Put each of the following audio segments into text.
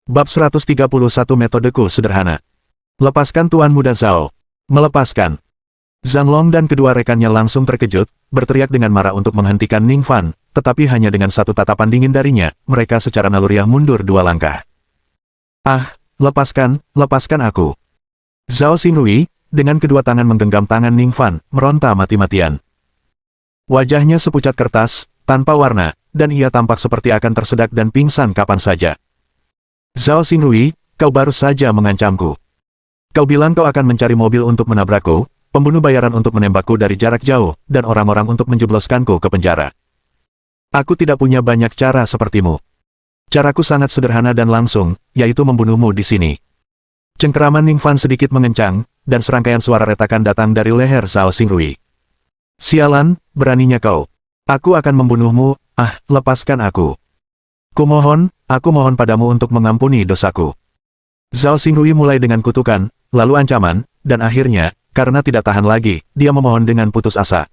Bab 131 Metodeku Sederhana. Lepaskan Tuan Muda Zhao. Melepaskan. Zhang Long dan kedua rekannya langsung terkejut, berteriak dengan marah untuk menghentikan Ning Fan, tetapi hanya dengan satu tatapan dingin darinya, mereka secara naluriah mundur 2 langkah. Ah, lepaskan aku. Zhao Xingrui, dengan kedua tangan menggenggam tangan Ning Fan, meronta mati-matian. Wajahnya sepucat kertas, tanpa warna, dan ia tampak seperti akan tersedak dan pingsan kapan saja. Zhao Xingrui, kau baru saja mengancamku. Kau bilang kau akan mencari mobil untuk menabrakku, pembunuh bayaran untuk menembakku dari jarak jauh, dan orang-orang untuk menjebloskanku ke penjara. Aku tidak punya banyak cara sepertimu. Caraku sangat sederhana dan langsung, yaitu membunuhmu di sini. Cengkeraman Ning Fan sedikit mengencang, dan serangkaian suara retakan datang dari leher Zhao Xingrui. Sialan, beraninya kau. Aku akan membunuhmu, lepaskan aku. Aku mohon padamu untuk mengampuni dosaku. Zhao Xingrui mulai dengan kutukan, lalu ancaman, dan akhirnya, karena tidak tahan lagi, dia memohon dengan putus asa.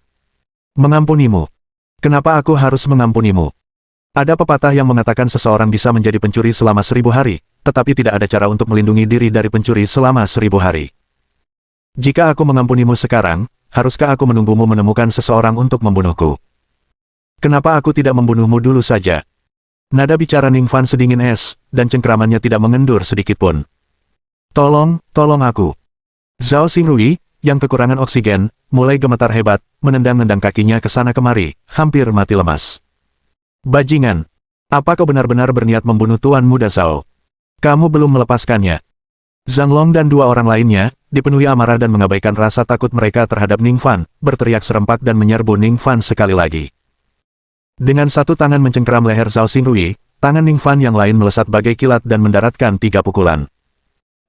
Mengampunimu. Kenapa aku harus mengampunimu? Ada pepatah yang mengatakan seseorang bisa menjadi pencuri selama 1000 hari, tetapi tidak ada cara untuk melindungi diri dari pencuri selama 1000 hari. Jika aku mengampunimu sekarang, haruskah aku menunggumu menemukan seseorang untuk membunuhku? Kenapa aku tidak membunuhmu dulu saja? Nada bicara Ning Fan sedingin es, dan cengkeramannya tidak mengendur sedikitpun. Tolong aku. Zhao Xingrui, yang kekurangan oksigen, mulai gemetar hebat, menendang-nendang kakinya ke sana kemari, hampir mati lemas. Bajingan! Apa kau benar-benar berniat membunuh Tuan Muda Zhao? Kamu belum melepaskannya. Zhang Long dan 2 orang lainnya, dipenuhi amarah dan mengabaikan rasa takut mereka terhadap Ning Fan, berteriak serempak dan menyerbu Ning Fan sekali lagi. Dengan satu tangan mencengkeram leher Zhao Xingrui, tangan Ning Fan yang lain melesat bagai kilat dan mendaratkan 3 pukulan.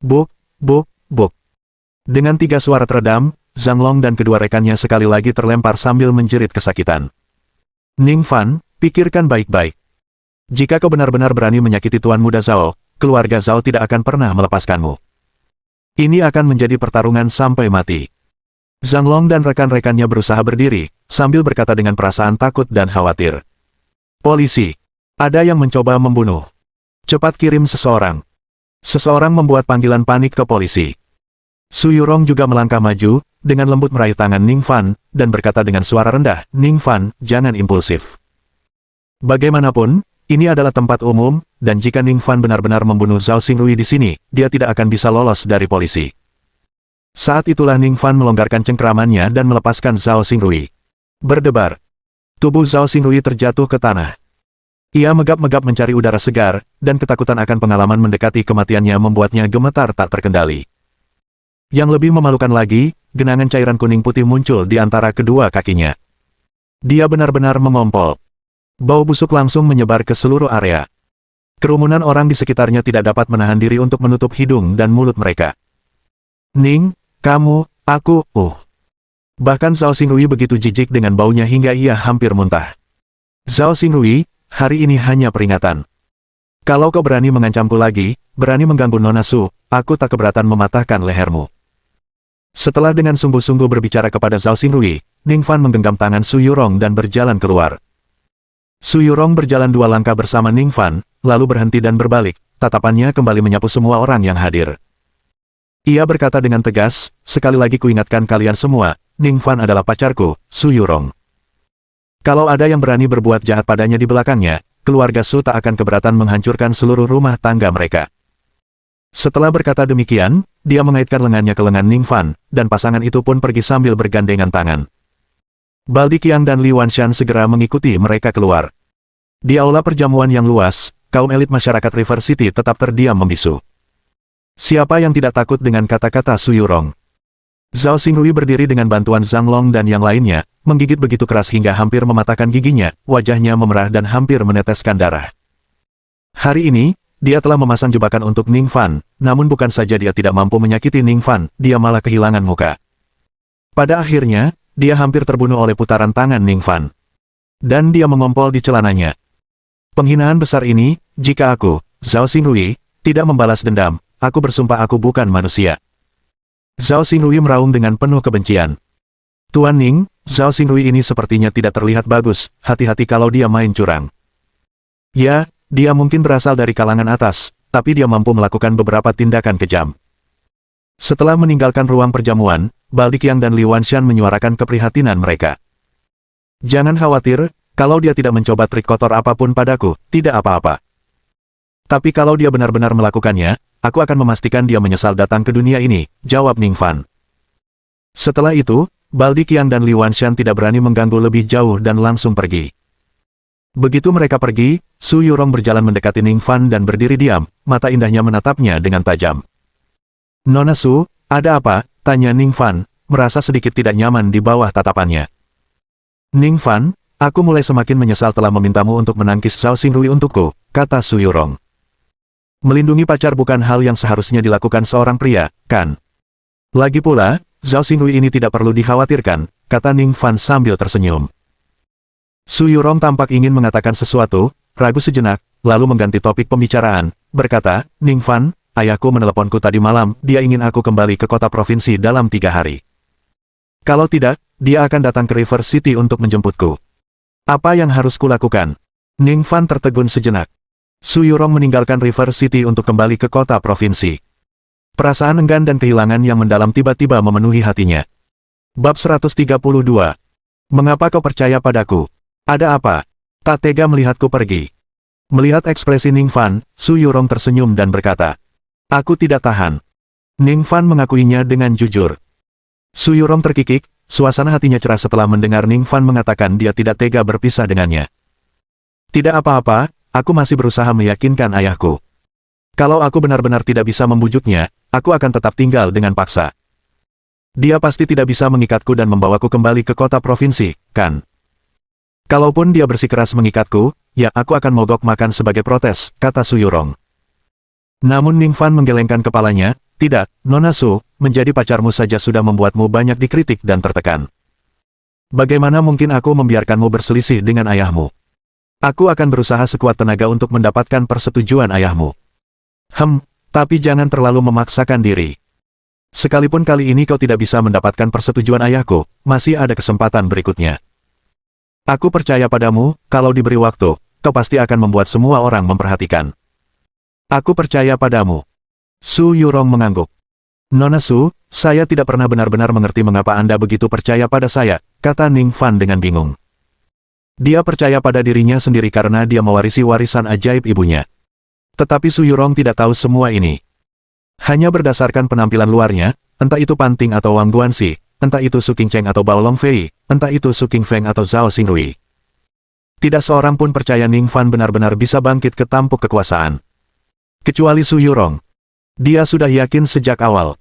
Buk, buk, buk. Dengan 3 suara teredam, Zhang Long dan kedua rekannya sekali lagi terlempar sambil menjerit kesakitan. Ning Fan, pikirkan baik-baik. Jika kau benar-benar berani menyakiti Tuan Muda Zhao, keluarga Zhao tidak akan pernah melepaskanmu. Ini akan menjadi pertarungan sampai mati. Zhang Long dan rekan-rekannya berusaha berdiri, sambil berkata dengan perasaan takut dan khawatir. Polisi! Ada yang mencoba membunuh. Cepat kirim seseorang. Seseorang membuat panggilan panik ke polisi. Su Yurong juga melangkah maju, dengan lembut meraih tangan Ning Fan, dan berkata dengan suara rendah, Ning Fan, jangan impulsif. Bagaimanapun, ini adalah tempat umum, dan jika Ning Fan benar-benar membunuh Zhao Xingrui di sini, dia tidak akan bisa lolos dari polisi. Saat itulah Ning Fan melonggarkan cengkeramannya dan melepaskan Zhao Xingrui. Berdebar. Tubuh Zhao Xingrui terjatuh ke tanah. Ia megap-megap mencari udara segar, dan ketakutan akan pengalaman mendekati kematiannya membuatnya gemetar tak terkendali. Yang lebih memalukan lagi, genangan cairan kuning putih muncul di antara kedua kakinya. Dia benar-benar mengompol. Bau busuk langsung menyebar ke seluruh area. Kerumunan orang di sekitarnya tidak dapat menahan diri untuk menutup hidung dan mulut mereka. Ning, kamu, aku. Bahkan Zhao Xingrui begitu jijik dengan baunya hingga ia hampir muntah. Zhao Xingrui, hari ini hanya peringatan. Kalau kau berani mengancamku lagi, berani mengganggu Nona Su, aku tak keberatan mematahkan lehermu. Setelah dengan sungguh-sungguh berbicara kepada Zhao Xingrui, Ning Fan menggenggam tangan Su Yurong dan berjalan keluar. Su Yurong berjalan 2 langkah bersama Ning Fan, lalu berhenti dan berbalik, tatapannya kembali menyapu semua orang yang hadir. Ia berkata dengan tegas, sekali lagi kuingatkan kalian semua, Ning Fan adalah pacarku, Su Yurong. Kalau ada yang berani berbuat jahat padanya di belakangnya, keluarga Su tak akan keberatan menghancurkan seluruh rumah tangga mereka. Setelah berkata demikian, dia mengaitkan lengannya ke lengan Ning Fan, dan pasangan itu pun pergi sambil bergandengan tangan. Baldi Qiang dan Li Wanshan segera mengikuti mereka keluar. Di aula perjamuan yang luas, kaum elit masyarakat River City tetap terdiam membisu. Siapa yang tidak takut dengan kata-kata Su Yurong? Zhao Xingrui berdiri dengan bantuan Zhang Long dan yang lainnya, menggigit begitu keras hingga hampir mematahkan giginya, wajahnya memerah dan hampir meneteskan darah. Hari ini, dia telah memasang jebakan untuk Ning Fan, namun bukan saja dia tidak mampu menyakiti Ning Fan, dia malah kehilangan muka. Pada akhirnya, dia hampir terbunuh oleh putaran tangan Ning Fan. Dan dia mengompol di celananya. Penghinaan besar ini, jika aku, Zhao Xingrui, tidak membalas dendam, aku bersumpah aku bukan manusia. Zhao Xingrui meraung dengan penuh kebencian. Tuan Ning, Zhao Xingrui ini sepertinya tidak terlihat bagus, hati-hati kalau dia main curang. Ya, dia mungkin berasal dari kalangan atas, tapi dia mampu melakukan beberapa tindakan kejam. Setelah meninggalkan ruang perjamuan, Baldikiang dan Li Wanshan menyuarakan keprihatinan mereka. Jangan khawatir, kalau dia tidak mencoba trik kotor apapun padaku, tidak apa-apa. Tapi kalau dia benar-benar melakukannya, aku akan memastikan dia menyesal datang ke dunia ini, jawab Ning Fan. Setelah itu, Baldikiang dan Li Wanshan tidak berani mengganggu lebih jauh dan langsung pergi. Begitu mereka pergi, Su Yurong berjalan mendekati Ning Fan dan berdiri diam, mata indahnya menatapnya dengan tajam. Nona Su, ada apa? Tanya Ning Fan, merasa sedikit tidak nyaman di bawah tatapannya. Ning Fan, aku mulai semakin menyesal telah memintamu untuk menangkis Zhao Xingrui untukku, kata Su Yurong. Melindungi pacar bukan hal yang seharusnya dilakukan seorang pria, kan? Lagi pula, Zhao Xingrui ini tidak perlu dikhawatirkan, kata Ning Fan sambil tersenyum. Su Yurong tampak ingin mengatakan sesuatu, ragu sejenak, lalu mengganti topik pembicaraan, berkata, Ning Fan, ayahku meneleponku tadi malam, dia ingin aku kembali ke kota provinsi dalam 3 hari. Kalau tidak, dia akan datang ke River City untuk menjemputku. Apa yang harus kulakukan? Ning Fan tertegun sejenak. Su Yurong meninggalkan River City untuk kembali ke kota provinsi. Perasaan enggan dan kehilangan yang mendalam tiba-tiba memenuhi hatinya. Bab 132. Mengapa kau percaya padaku? Ada apa? Tak tega melihatku pergi. Melihat ekspresi Ning Fan, Su Yurong tersenyum dan berkata, aku tidak tahan. Ning Fan mengakuinya dengan jujur. Su Yurong terkikik, suasana hatinya cerah setelah mendengar Ning Fan mengatakan dia tidak tega berpisah dengannya. Tidak apa-apa, aku masih berusaha meyakinkan ayahku. Kalau aku benar-benar tidak bisa membujuknya, aku akan tetap tinggal dengan paksa. Dia pasti tidak bisa mengikatku dan membawaku kembali ke kota provinsi, kan? Kalaupun dia bersikeras mengikatku, ya aku akan mogok makan sebagai protes, kata Su Yurong. Namun Ning Fan menggelengkan kepalanya, tidak, Nona Su, menjadi pacarmu saja sudah membuatmu banyak dikritik dan tertekan. Bagaimana mungkin aku membiarkanmu berselisih dengan ayahmu? Aku akan berusaha sekuat tenaga untuk mendapatkan persetujuan ayahmu. Tapi jangan terlalu memaksakan diri. Sekalipun kali ini kau tidak bisa mendapatkan persetujuan ayahku, masih ada kesempatan berikutnya. Aku percaya padamu, kalau diberi waktu, kau pasti akan membuat semua orang memperhatikan. Aku percaya padamu. Su Yurong mengangguk. Nona Su, saya tidak pernah benar-benar mengerti mengapa Anda begitu percaya pada saya, kata Ning Fan dengan bingung. Dia percaya pada dirinya sendiri karena dia mewarisi warisan ajaib ibunya. Tetapi Su Yurong tidak tahu semua ini. Hanya berdasarkan penampilan luarnya, entah itu Panting atau Wang Guanxi, entah itu Su Qingcheng atau Bao Longfei, entah itu Su Qingfeng atau Zhao Xingrui. Tidak seorang pun percaya Ning Fan benar-benar bisa bangkit ke tampuk kekuasaan. Kecuali Su Yurong. Dia sudah yakin sejak awal.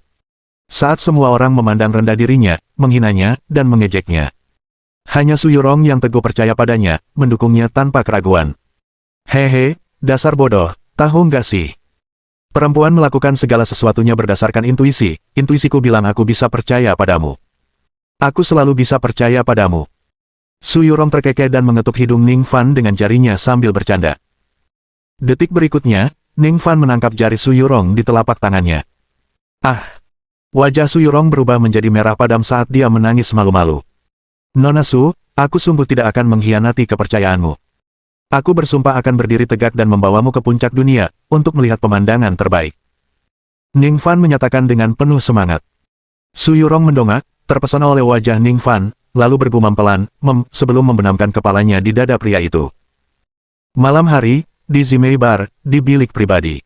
Saat semua orang memandang rendah dirinya, menghinanya, dan mengejeknya. Hanya Su Yurong yang teguh percaya padanya, mendukungnya tanpa keraguan. Hehe, dasar bodoh, tahu nggak sih? Perempuan melakukan segala sesuatunya berdasarkan intuisi, intuisiku bilang aku bisa percaya padamu. Aku selalu bisa percaya padamu. Su Yurong terkekeh dan mengetuk hidung Ning Fan dengan jarinya sambil bercanda. Detik berikutnya, Ning Fan menangkap jari Su Yurong di telapak tangannya. Wajah Su Yurong berubah menjadi merah padam saat dia menangis malu-malu. Nona Su, aku sungguh tidak akan mengkhianati kepercayaanmu. Aku bersumpah akan berdiri tegak dan membawamu ke puncak dunia, untuk melihat pemandangan terbaik. Ning Fan menyatakan dengan penuh semangat. Su Yurong mendongak, terpesona oleh wajah Ning Fan, lalu bergumam pelan, sebelum membenamkan kepalanya di dada pria itu. Malam hari, di Zimei Bar, di bilik pribadi.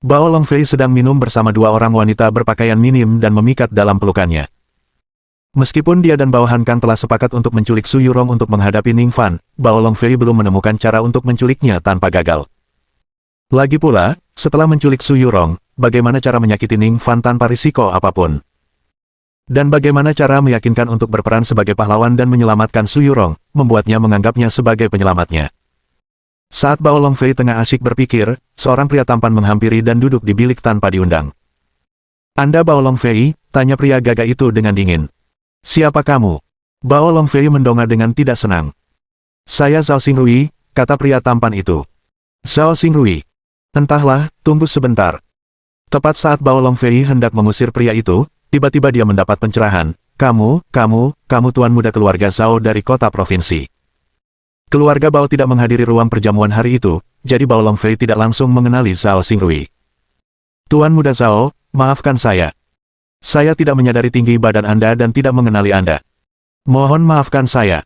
Bao Longfei sedang minum bersama dua orang wanita berpakaian minim dan memikat dalam pelukannya. Meskipun dia dan Bao Hankang telah sepakat untuk menculik Su Yurong untuk menghadapi Ning Fan, Bao Longfei belum menemukan cara untuk menculiknya tanpa gagal. Lagi pula, setelah menculik Su Yurong, bagaimana cara menyakiti Ning Fan tanpa risiko apapun? Dan bagaimana cara meyakinkan untuk berperan sebagai pahlawan dan menyelamatkan Su Yurong, membuatnya menganggapnya sebagai penyelamatnya. Saat Bao Longfei tengah asyik berpikir, seorang pria tampan menghampiri dan duduk di bilik tanpa diundang. Anda Bao Longfei? Tanya pria gagah itu dengan dingin. Siapa kamu? Bao Longfei mendongak dengan tidak senang. Saya Zhao Xingrui, kata pria tampan itu. Zhao Xingrui. Entahlah, tunggu sebentar. Tepat saat Bao Longfei hendak mengusir pria itu, tiba-tiba dia mendapat pencerahan. Kamu tuan muda keluarga Zhao dari kota provinsi. Keluarga Bao tidak menghadiri ruang perjamuan hari itu, jadi Bao Longfei tidak langsung mengenali Zhao Xingrui. Tuan Muda Zhao, maafkan saya. Saya tidak menyadari tinggi badan Anda dan tidak mengenali Anda. Mohon maafkan saya.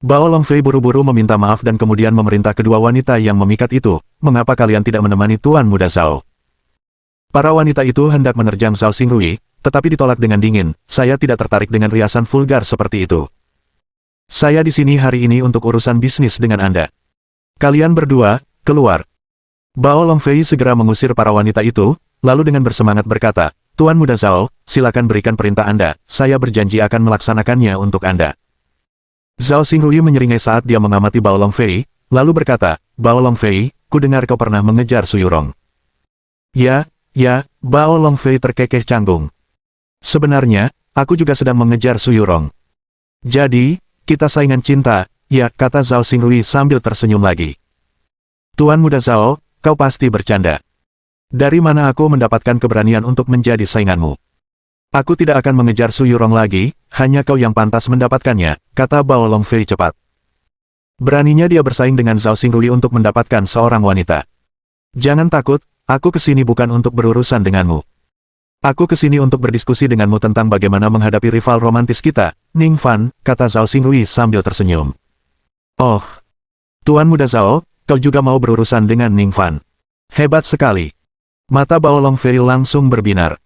Bao Longfei buru-buru meminta maaf dan kemudian memerintah kedua wanita yang memikat itu, mengapa kalian tidak menemani Tuan Muda Zhao? Para wanita itu hendak menerjang Zhao Xingrui, tetapi ditolak dengan dingin. Saya tidak tertarik dengan riasan vulgar seperti itu. Saya di sini hari ini untuk urusan bisnis dengan Anda. Kalian berdua, keluar. Bao Longfei segera mengusir para wanita itu, lalu dengan bersemangat berkata, Tuan Muda Zhao, silakan berikan perintah Anda, saya berjanji akan melaksanakannya untuk Anda. Zhao Xingrui menyeringai saat dia mengamati Bao Longfei, lalu berkata, Bao Longfei, ku dengar kau pernah mengejar Su Yurong. Ya, Bao Longfei terkekeh canggung. Sebenarnya, aku juga sedang mengejar Su Yurong. Jadi, kita saingan cinta, ya, kata Zhao Xingrui sambil tersenyum lagi. Tuan Muda Zhao, kau pasti bercanda. Dari mana aku mendapatkan keberanian untuk menjadi sainganmu? Aku tidak akan mengejar Su Yurong lagi, hanya kau yang pantas mendapatkannya, kata Bao Longfei cepat. Beraninya dia bersaing dengan Zhao Xingrui untuk mendapatkan seorang wanita. Jangan takut, aku kesini bukan untuk berurusan denganmu. Aku kesini untuk berdiskusi denganmu tentang bagaimana menghadapi rival romantis kita, Ning Fan, kata Zhao Xingrui sambil tersenyum. Oh, Tuan Muda Zhao, kau juga mau berurusan dengan Ning Fan. Hebat sekali. Mata Bao Longfei langsung berbinar.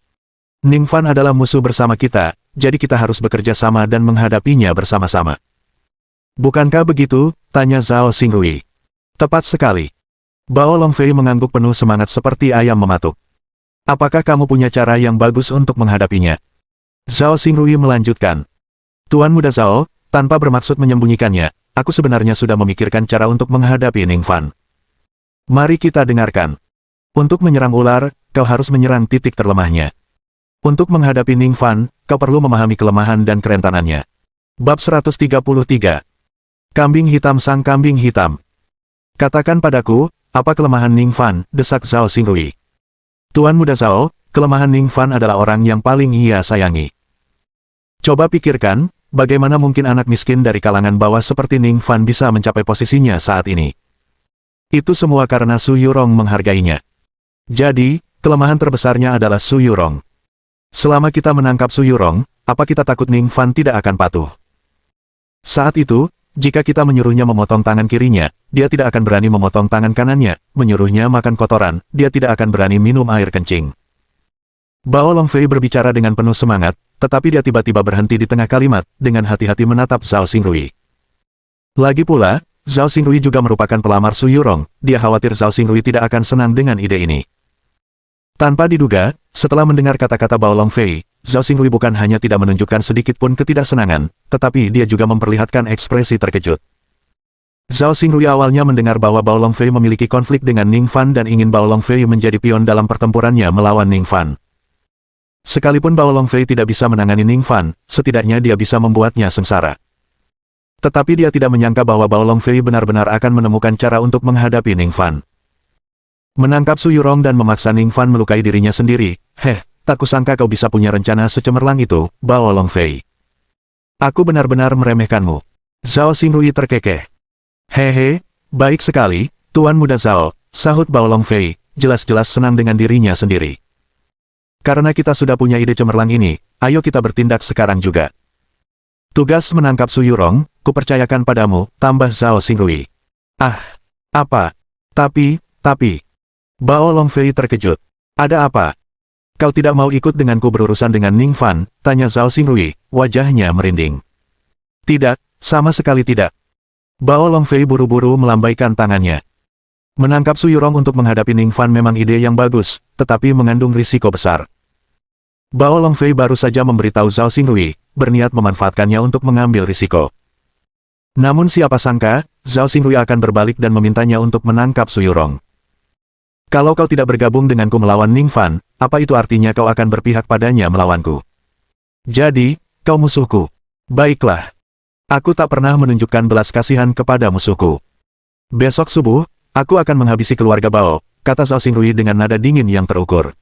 Ning Fan adalah musuh bersama kita, jadi kita harus bekerja sama dan menghadapinya bersama-sama. Bukankah begitu? Tanya Zhao Xingrui. Tepat sekali. Bao Longfei mengangguk penuh semangat seperti ayam mematuk. Apakah kamu punya cara yang bagus untuk menghadapinya? Zhao Xingrui melanjutkan. Tuan Muda Zhao, tanpa bermaksud menyembunyikannya, aku sebenarnya sudah memikirkan cara untuk menghadapi Ning Fan. Mari kita dengarkan. Untuk menyerang ular, kau harus menyerang titik terlemahnya. Untuk menghadapi Ning Fan, kau perlu memahami kelemahan dan kerentanannya. Bab 133. Kambing hitam sang kambing hitam. Katakan padaku, apa kelemahan Ning Fan, desak Zhao Xingrui. Tuan Muda Zhao, kelemahan Ning Fan adalah orang yang paling ia sayangi. Coba pikirkan, bagaimana mungkin anak miskin dari kalangan bawah seperti Ning Fan bisa mencapai posisinya saat ini. Itu semua karena Su Yurong menghargainya. Jadi, kelemahan terbesarnya adalah Su Yurong. Selama kita menangkap Su Yurong, apa kita takut Ning Fan tidak akan patuh? Saat itu, jika kita menyuruhnya memotong tangan kirinya, dia tidak akan berani memotong tangan kanannya, menyuruhnya makan kotoran, dia tidak akan berani minum air kencing. Bao Longfei berbicara dengan penuh semangat, tetapi dia tiba-tiba berhenti di tengah kalimat, dengan hati-hati menatap Zhao Xingrui. Lagi pula, Zhao Xingrui juga merupakan pelamar Su Yurong, dia khawatir Zhao Xingrui tidak akan senang dengan ide ini. Tanpa diduga, setelah mendengar kata-kata Bao Longfei, Zhao Xingrui bukan hanya tidak menunjukkan sedikit pun ketidaksenangan, tetapi dia juga memperlihatkan ekspresi terkejut. Zhao Xingrui awalnya mendengar bahwa Bao Longfei memiliki konflik dengan Ning Fan dan ingin Bao Longfei menjadi pion dalam pertempurannya melawan Ning Fan. Sekalipun Bao Longfei tidak bisa menangani Ning Fan, setidaknya dia bisa membuatnya sengsara. Tetapi dia tidak menyangka bahwa Bao Longfei benar-benar akan menemukan cara untuk menghadapi Ning Fan. Menangkap Su Yurong dan memaksa Ning Fan melukai dirinya sendiri, tak kusangka kau bisa punya rencana secemerlang itu, Bao Longfei. Aku benar-benar meremehkanmu. Zhao Xingrui terkekeh. Hehe, baik sekali, Tuan Muda Zhao, sahut Bao Longfei, jelas-jelas senang dengan dirinya sendiri. Karena kita sudah punya ide cemerlang ini, ayo kita bertindak sekarang juga. Tugas menangkap Su Yurong, kupercayakan padamu, tambah Zhao Xingrui. Apa? Tapi... Bao Longfei terkejut. Ada apa? Kau tidak mau ikut denganku berurusan dengan Ning Fan? Tanya Zhao Xingrui, wajahnya merinding. Tidak, sama sekali tidak. Bao Longfei buru-buru melambaikan tangannya. Menangkap Su Yurong untuk menghadapi Ning Fan memang ide yang bagus, tetapi mengandung risiko besar. Bao Longfei baru saja memberitahu Zhao Xingrui, berniat memanfaatkannya untuk mengambil risiko. Namun siapa sangka, Zhao Xingrui akan berbalik dan memintanya untuk menangkap Su Yurong. Kalau kau tidak bergabung denganku melawan Ning Fan, apa itu artinya kau akan berpihak padanya melawanku? Jadi, kau musuhku. Baiklah. Aku tak pernah menunjukkan belas kasihan kepada musuhku. Besok subuh, aku akan menghabisi keluarga Bao, kata Zhao Xingrui dengan nada dingin yang terukur.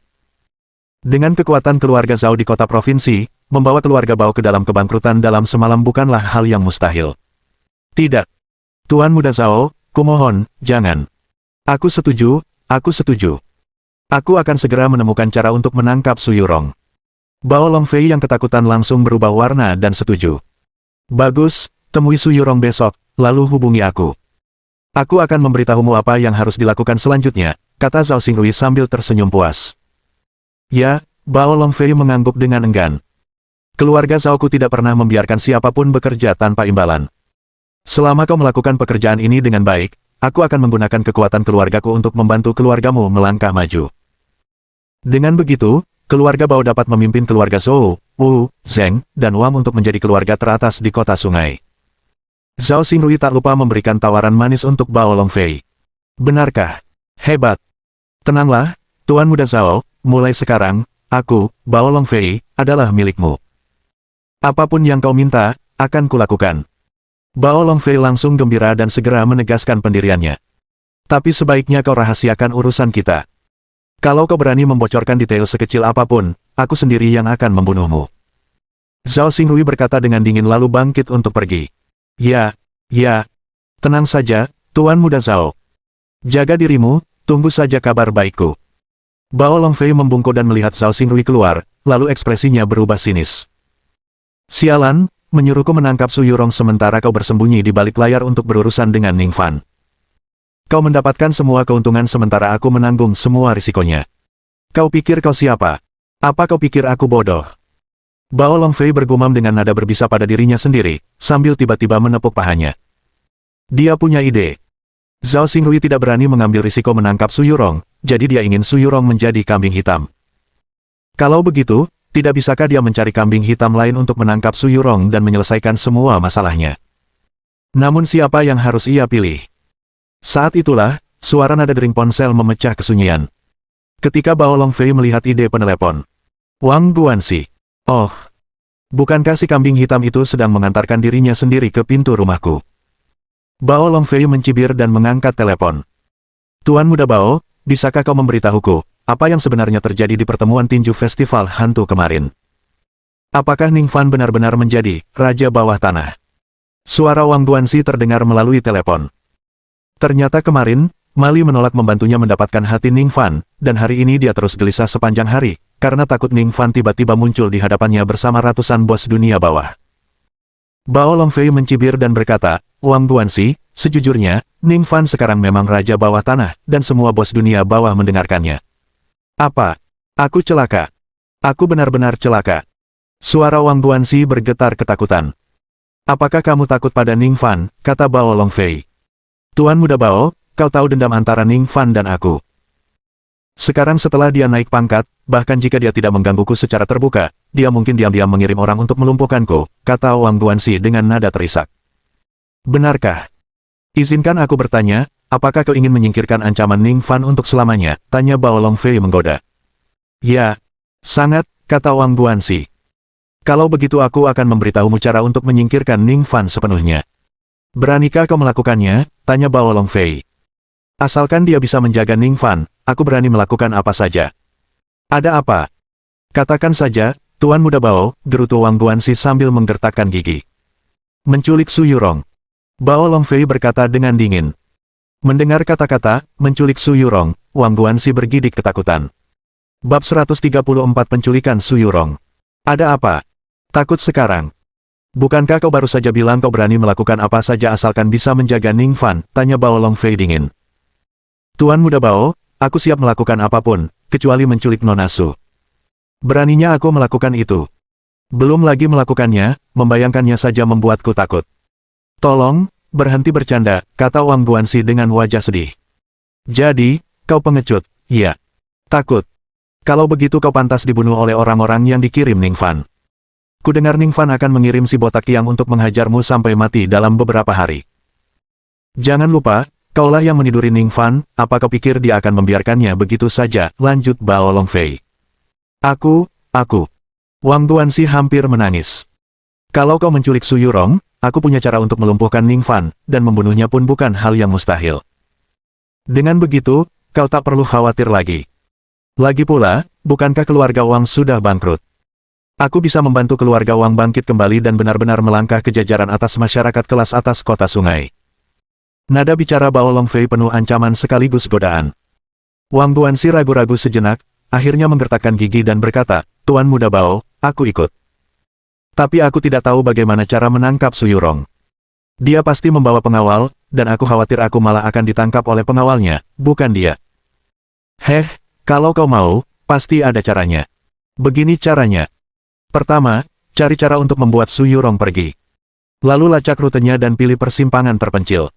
Dengan kekuatan keluarga Zhao di kota provinsi, membawa keluarga Bao ke dalam kebangkrutan dalam semalam bukanlah hal yang mustahil. Tidak. Tuan Muda Zhao, kumohon, jangan. Aku setuju, aku setuju. Aku akan segera menemukan cara untuk menangkap Su Yurong. Bao Longfei yang ketakutan langsung berubah warna dan setuju. Bagus, temui Su Yurong besok, lalu hubungi aku. Aku akan memberitahumu apa yang harus dilakukan selanjutnya, kata Zhao Xingrui sambil tersenyum puas. Ya, Bao Longfei mengangguk dengan enggan. Keluarga Zhaoku tidak pernah membiarkan siapapun bekerja tanpa imbalan. Selama kau melakukan pekerjaan ini dengan baik, aku akan menggunakan kekuatan keluargaku untuk membantu keluargamu melangkah maju. Dengan begitu, keluarga Bao dapat memimpin keluarga Zhou, Wu, Zheng, dan Wang untuk menjadi keluarga teratas di kota sungai. Zhao Xingrui tak lupa memberikan tawaran manis untuk Bao Longfei. Benarkah? Hebat. Tenanglah, Tuan Muda Zhao, mulai sekarang, aku, Bao Longfei, adalah milikmu. Apapun yang kau minta, akan kulakukan. Bao Longfei langsung gembira dan segera menegaskan pendiriannya. Tapi sebaiknya kau rahasiakan urusan kita. Kalau kau berani membocorkan detail sekecil apapun, aku sendiri yang akan membunuhmu. Zhao Xingrui berkata dengan dingin lalu bangkit untuk pergi. Ya. Tenang saja, Tuan Muda Zhao. Jaga dirimu, tunggu saja kabar baikku. Bao Longfei membungkuk dan melihat Zhao Xingrui keluar, lalu ekspresinya berubah sinis. Sialan, menyuruhku menangkap Su Yurong sementara kau bersembunyi di balik layar untuk berurusan dengan Ning Fan. Kau mendapatkan semua keuntungan sementara aku menanggung semua risikonya. Kau pikir kau siapa? Apa kau pikir aku bodoh? Bao Longfei bergumam dengan nada berbisa pada dirinya sendiri, sambil tiba-tiba menepuk pahanya. Dia punya ide. Zhao Xingrui tidak berani mengambil risiko menangkap Su Yurong, jadi dia ingin Su Yurong menjadi kambing hitam. Kalau begitu, tidak bisakah dia mencari kambing hitam lain untuk menangkap Su Yurong dan menyelesaikan semua masalahnya? Namun siapa yang harus ia pilih? Saat itulah, suara nada dering ponsel memecah kesunyian. Ketika Bao Longfei melihat ide penelepon. Wang Guanxi. Oh, bukankah si kambing hitam itu sedang mengantarkan dirinya sendiri ke pintu rumahku? Bao Longfei mencibir dan mengangkat telepon. Tuan Muda Bao, bisakah kau memberitahuku, apa yang sebenarnya terjadi di pertemuan tinju festival hantu kemarin? Apakah Ning Fan benar-benar menjadi raja bawah tanah? Suara Wang Guanxi terdengar melalui telepon. Ternyata kemarin, Mali menolak membantunya mendapatkan hati Ning Fan, dan hari ini dia terus gelisah sepanjang hari, karena takut Ning Fan tiba-tiba muncul di hadapannya bersama ratusan bos dunia bawah. Bao Longfei mencibir dan berkata, Wang Guanxi, sejujurnya, Ning Fan sekarang memang raja bawah tanah, dan semua bos dunia bawah mendengarkannya. Apa? Aku celaka. Aku benar-benar celaka. Suara Wang Guanxi bergetar ketakutan. Apakah kamu takut pada Ning Fan? Kata Bao Longfei. Tuan Muda Bao, kau tahu dendam antara Ning Fan dan aku. Sekarang setelah dia naik pangkat, bahkan jika dia tidak menggangguku secara terbuka, dia mungkin diam-diam mengirim orang untuk melumpuhkanku, kata Wang Guanxi dengan nada terisak. Benarkah? Izinkan aku bertanya, apakah kau ingin menyingkirkan ancaman Ning Fan untuk selamanya? Tanya Bao Longfei menggoda. Ya, sangat, kata Wang Guanxi. Kalau begitu aku akan memberitahumu cara untuk menyingkirkan Ning Fan sepenuhnya. Beranikah kau melakukannya? Tanya Bao Longfei. Asalkan dia bisa menjaga Ning Fan, aku berani melakukan apa saja. Ada apa? Katakan saja, Tuan Muda Bao, gerutu Wang Guanxi sambil menggertakkan gigi. Menculik Su Yurong. Bao Longfei berkata dengan dingin. Mendengar kata-kata, menculik Su Yurong, Wang Guanxi bergidik ketakutan. Bab 134 Penculikan Su Yurong. Ada apa? Takut sekarang? Bukankah kau baru saja bilang kau berani melakukan apa saja asalkan bisa menjaga Ning Fan? Tanya Bao Longfei dingin. Tuan Muda Bao, aku siap melakukan apapun, kecuali menculik Nona Su. Beraninya aku melakukan itu. Belum lagi melakukannya, membayangkannya saja membuatku takut. Tolong, berhenti bercanda, kata Wang Guanxi dengan wajah sedih. Jadi, kau pengecut, iya. Takut. Kalau begitu kau pantas dibunuh oleh orang-orang yang dikirim Ning Fan. Kudengar Ning Fan akan mengirim si botak yang untuk menghajarmu sampai mati dalam beberapa hari. Jangan lupa, kaulah yang meniduri Ning Fan, apa kau pikir dia akan membiarkannya begitu saja? Lanjut Bao Longfei. Aku. Wang Guanxi hampir menangis. Kalau kau menculik Su Yurong, aku punya cara untuk melumpuhkan Ning Fan, dan membunuhnya pun bukan hal yang mustahil. Dengan begitu, kau tak perlu khawatir lagi. Lagi pula, bukankah keluarga Wang sudah bangkrut? Aku bisa membantu keluarga Wang bangkit kembali dan benar-benar melangkah ke jajaran atas masyarakat kelas atas kota sungai. Nada bicara Bao Longfei penuh ancaman sekaligus godaan. Wang Guanxi ragu-ragu sejenak, akhirnya menggertakkan gigi dan berkata, "Tuan Muda Bao, aku ikut. Tapi aku tidak tahu bagaimana cara menangkap Su Yurong. Dia pasti membawa pengawal, dan aku khawatir aku malah akan ditangkap oleh pengawalnya, bukan dia." "Heh, kalau kau mau, pasti ada caranya. Begini caranya. Pertama, cari cara untuk membuat Su Yurong pergi. Lalu lacak rutenya dan pilih persimpangan terpencil.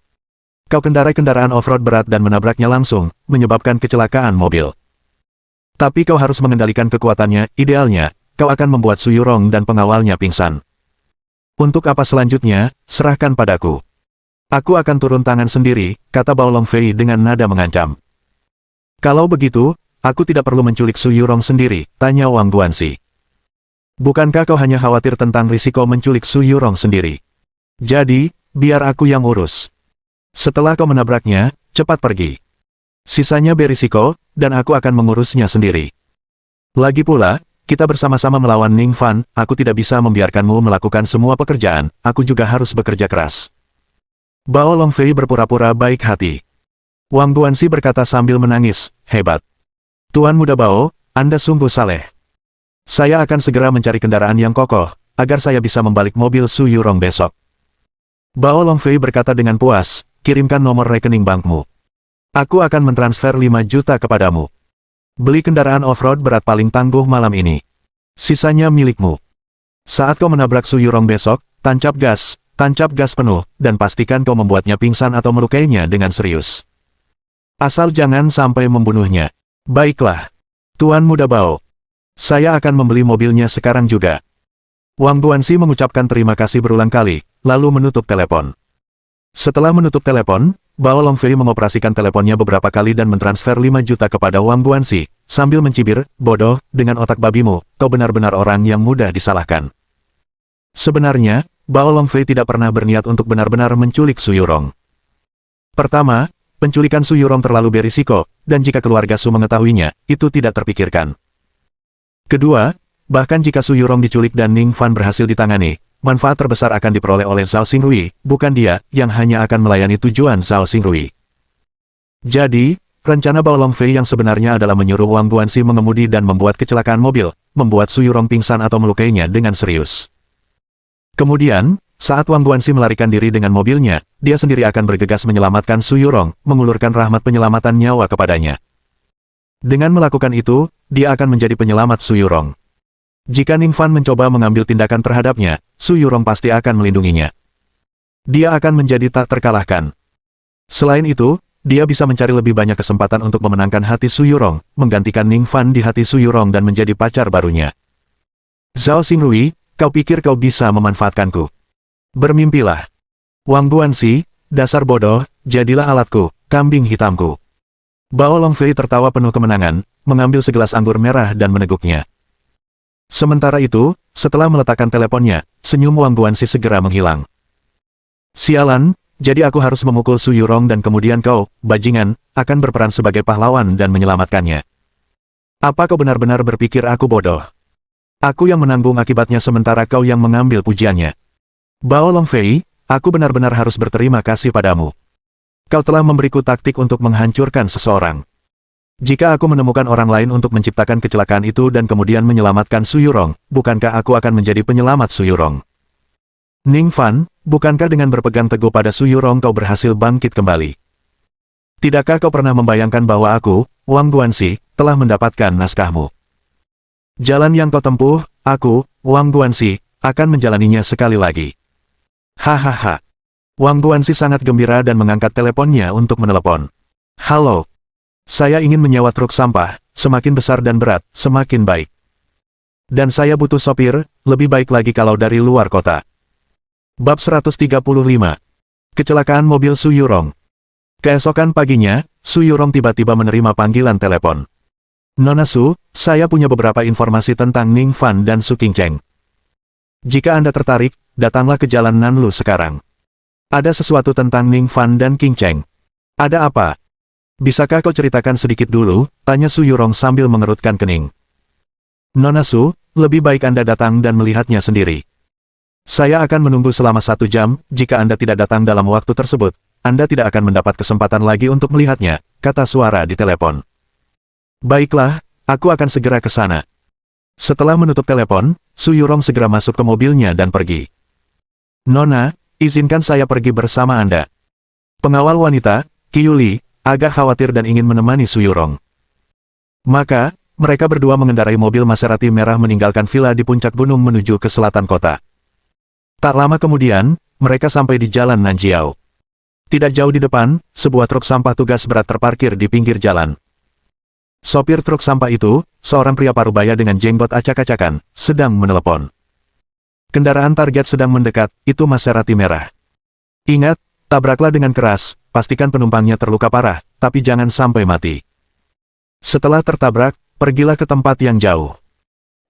Kau kendarai kendaraan off-road berat dan menabraknya langsung, menyebabkan kecelakaan mobil. Tapi kau harus mengendalikan kekuatannya, idealnya, kau akan membuat Su Yurong dan pengawalnya pingsan. Untuk apa selanjutnya, serahkan padaku. Aku akan turun tangan sendiri," kata Bao Longfei dengan nada mengancam. "Kalau begitu, aku tidak perlu menculik Su Yurong sendiri," tanya Wang Guanxi. "Bukankah kau hanya khawatir tentang risiko menculik Su Yurong sendiri? Jadi, biar aku yang urus. Setelah kau menabraknya, cepat pergi. Sisanya berisiko, dan aku akan mengurusnya sendiri. Lagi pula, kita bersama-sama melawan Ning Fan, aku tidak bisa membiarkanmu melakukan semua pekerjaan, aku juga harus bekerja keras." Bao Longfei berpura-pura baik hati. Wang Guanxi berkata sambil menangis, "Hebat. Tuan Muda Bao, Anda sungguh saleh. Saya akan segera mencari kendaraan yang kokoh, agar saya bisa membalik mobil Su Yurong besok." Bao Longfei berkata dengan puas, "Kirimkan nomor rekening bankmu. Aku akan mentransfer 5 juta kepadamu. Beli kendaraan off-road berat paling tangguh malam ini. Sisanya milikmu. Saat kau menabrak Su Yurong besok, tancap gas penuh, dan pastikan kau membuatnya pingsan atau melukainya dengan serius. Asal jangan sampai membunuhnya." "Baiklah. Tuan Muda Bao. Saya akan membeli mobilnya sekarang juga." Wang Guanxi mengucapkan terima kasih berulang kali, lalu menutup telepon. Setelah menutup telepon, Bao Longfei mengoperasikan teleponnya beberapa kali dan mentransfer 5 juta kepada Wang Guanxi, sambil mencibir, "Bodoh, dengan otak babimu, kau benar-benar orang yang mudah disalahkan." Sebenarnya, Bao Longfei tidak pernah berniat untuk benar-benar menculik Su Yurong. Pertama, penculikan Su Yurong terlalu berisiko, dan jika keluarga Su mengetahuinya, itu tidak terpikirkan. Kedua, bahkan jika Su Yurong diculik dan Ning Fan berhasil ditangani, manfaat terbesar akan diperoleh oleh Zhao Xingrui, bukan dia, yang hanya akan melayani tujuan Zhao Xingrui. Jadi, rencana Bao Longfei yang sebenarnya adalah menyuruh Wang Guanxi mengemudi dan membuat kecelakaan mobil, membuat Su Yurong pingsan atau melukainya dengan serius. Kemudian, saat Wang Guanxi melarikan diri dengan mobilnya, dia sendiri akan bergegas menyelamatkan Su Yurong, mengulurkan rahmat penyelamatan nyawa kepadanya. Dengan melakukan itu, dia akan menjadi penyelamat Su Yurong. Jika Ning Fan mencoba mengambil tindakan terhadapnya, Su Yurong pasti akan melindunginya. Dia akan menjadi tak terkalahkan. Selain itu, dia bisa mencari lebih banyak kesempatan untuk memenangkan hati Su Yurong, menggantikan Ning Fan di hati Su Yurong dan menjadi pacar barunya. "Zhao Xingrui, kau pikir kau bisa memanfaatkanku? Bermimpilah. Wang Guanxi, dasar bodoh, jadilah alatku, kambing hitamku." Bao Longfei tertawa penuh kemenangan, mengambil segelas anggur merah dan meneguknya. Sementara itu, setelah meletakkan teleponnya, senyum Wang Guanxi segera menghilang. "Sialan, jadi aku harus memukul Su Yurong dan kemudian kau, bajingan, akan berperan sebagai pahlawan dan menyelamatkannya. Apa kau benar-benar berpikir aku bodoh? Aku yang menanggung akibatnya sementara kau yang mengambil pujiannya. Bao Longfei, aku benar-benar harus berterima kasih padamu. Kau telah memberiku taktik untuk menghancurkan seseorang. Jika aku menemukan orang lain untuk menciptakan kecelakaan itu dan kemudian menyelamatkan Su Yurong, bukankah aku akan menjadi penyelamat Su Yurong? Ning Fan, bukankah dengan berpegang teguh pada Su Yurong kau berhasil bangkit kembali? Tidakkah kau pernah membayangkan bahwa aku, Wang Guanxi, telah mendapatkan naskahmu? Jalan yang kau tempuh, aku, Wang Guanxi, akan menjalaninya sekali lagi." Hahaha. Wang Guanxi sangat gembira dan mengangkat teleponnya untuk menelepon. "Halo. Saya ingin menyewa truk sampah, semakin besar dan berat, semakin baik. Dan saya butuh sopir, lebih baik lagi kalau dari luar kota." Bab 135. Kecelakaan mobil Su Yurong. Keesokan paginya, Su Yurong tiba-tiba menerima panggilan telepon. "Nona Su, saya punya beberapa informasi tentang Ning Fan dan Su Qingcheng. Jika Anda tertarik, datanglah ke Jalan Nanlu sekarang. Ada sesuatu tentang Ning Fan dan Qingcheng." "Ada apa? Bisakah kau ceritakan sedikit dulu?" tanya Su Yurong sambil mengerutkan kening. "Nona Su, lebih baik Anda datang dan melihatnya sendiri. Saya akan menunggu selama 1 jam, jika Anda tidak datang dalam waktu tersebut, Anda tidak akan mendapat kesempatan lagi untuk melihatnya, kata suara di telepon. Baiklah, aku akan segera ke sana. Setelah menutup telepon, Su Yurong segera masuk ke mobilnya dan pergi. Nona, izinkan saya pergi bersama Anda. Pengawal wanita, Kyuli, agak khawatir dan ingin menemani Su Yurong. Maka, mereka berdua mengendarai mobil Maserati merah meninggalkan villa di puncak gunung menuju ke selatan kota. Tak lama kemudian, mereka sampai di jalan Nanjiao. Tidak jauh di depan, sebuah truk sampah tugas berat terparkir di pinggir jalan. Sopir truk sampah itu, seorang pria parubaya dengan jenggot acak-acakan, sedang menelepon. Kendaraan target sedang mendekat, itu Maserati merah. Ingat, tabraklah dengan keras, pastikan penumpangnya terluka parah, tapi jangan sampai mati. Setelah tertabrak, pergilah ke tempat yang jauh.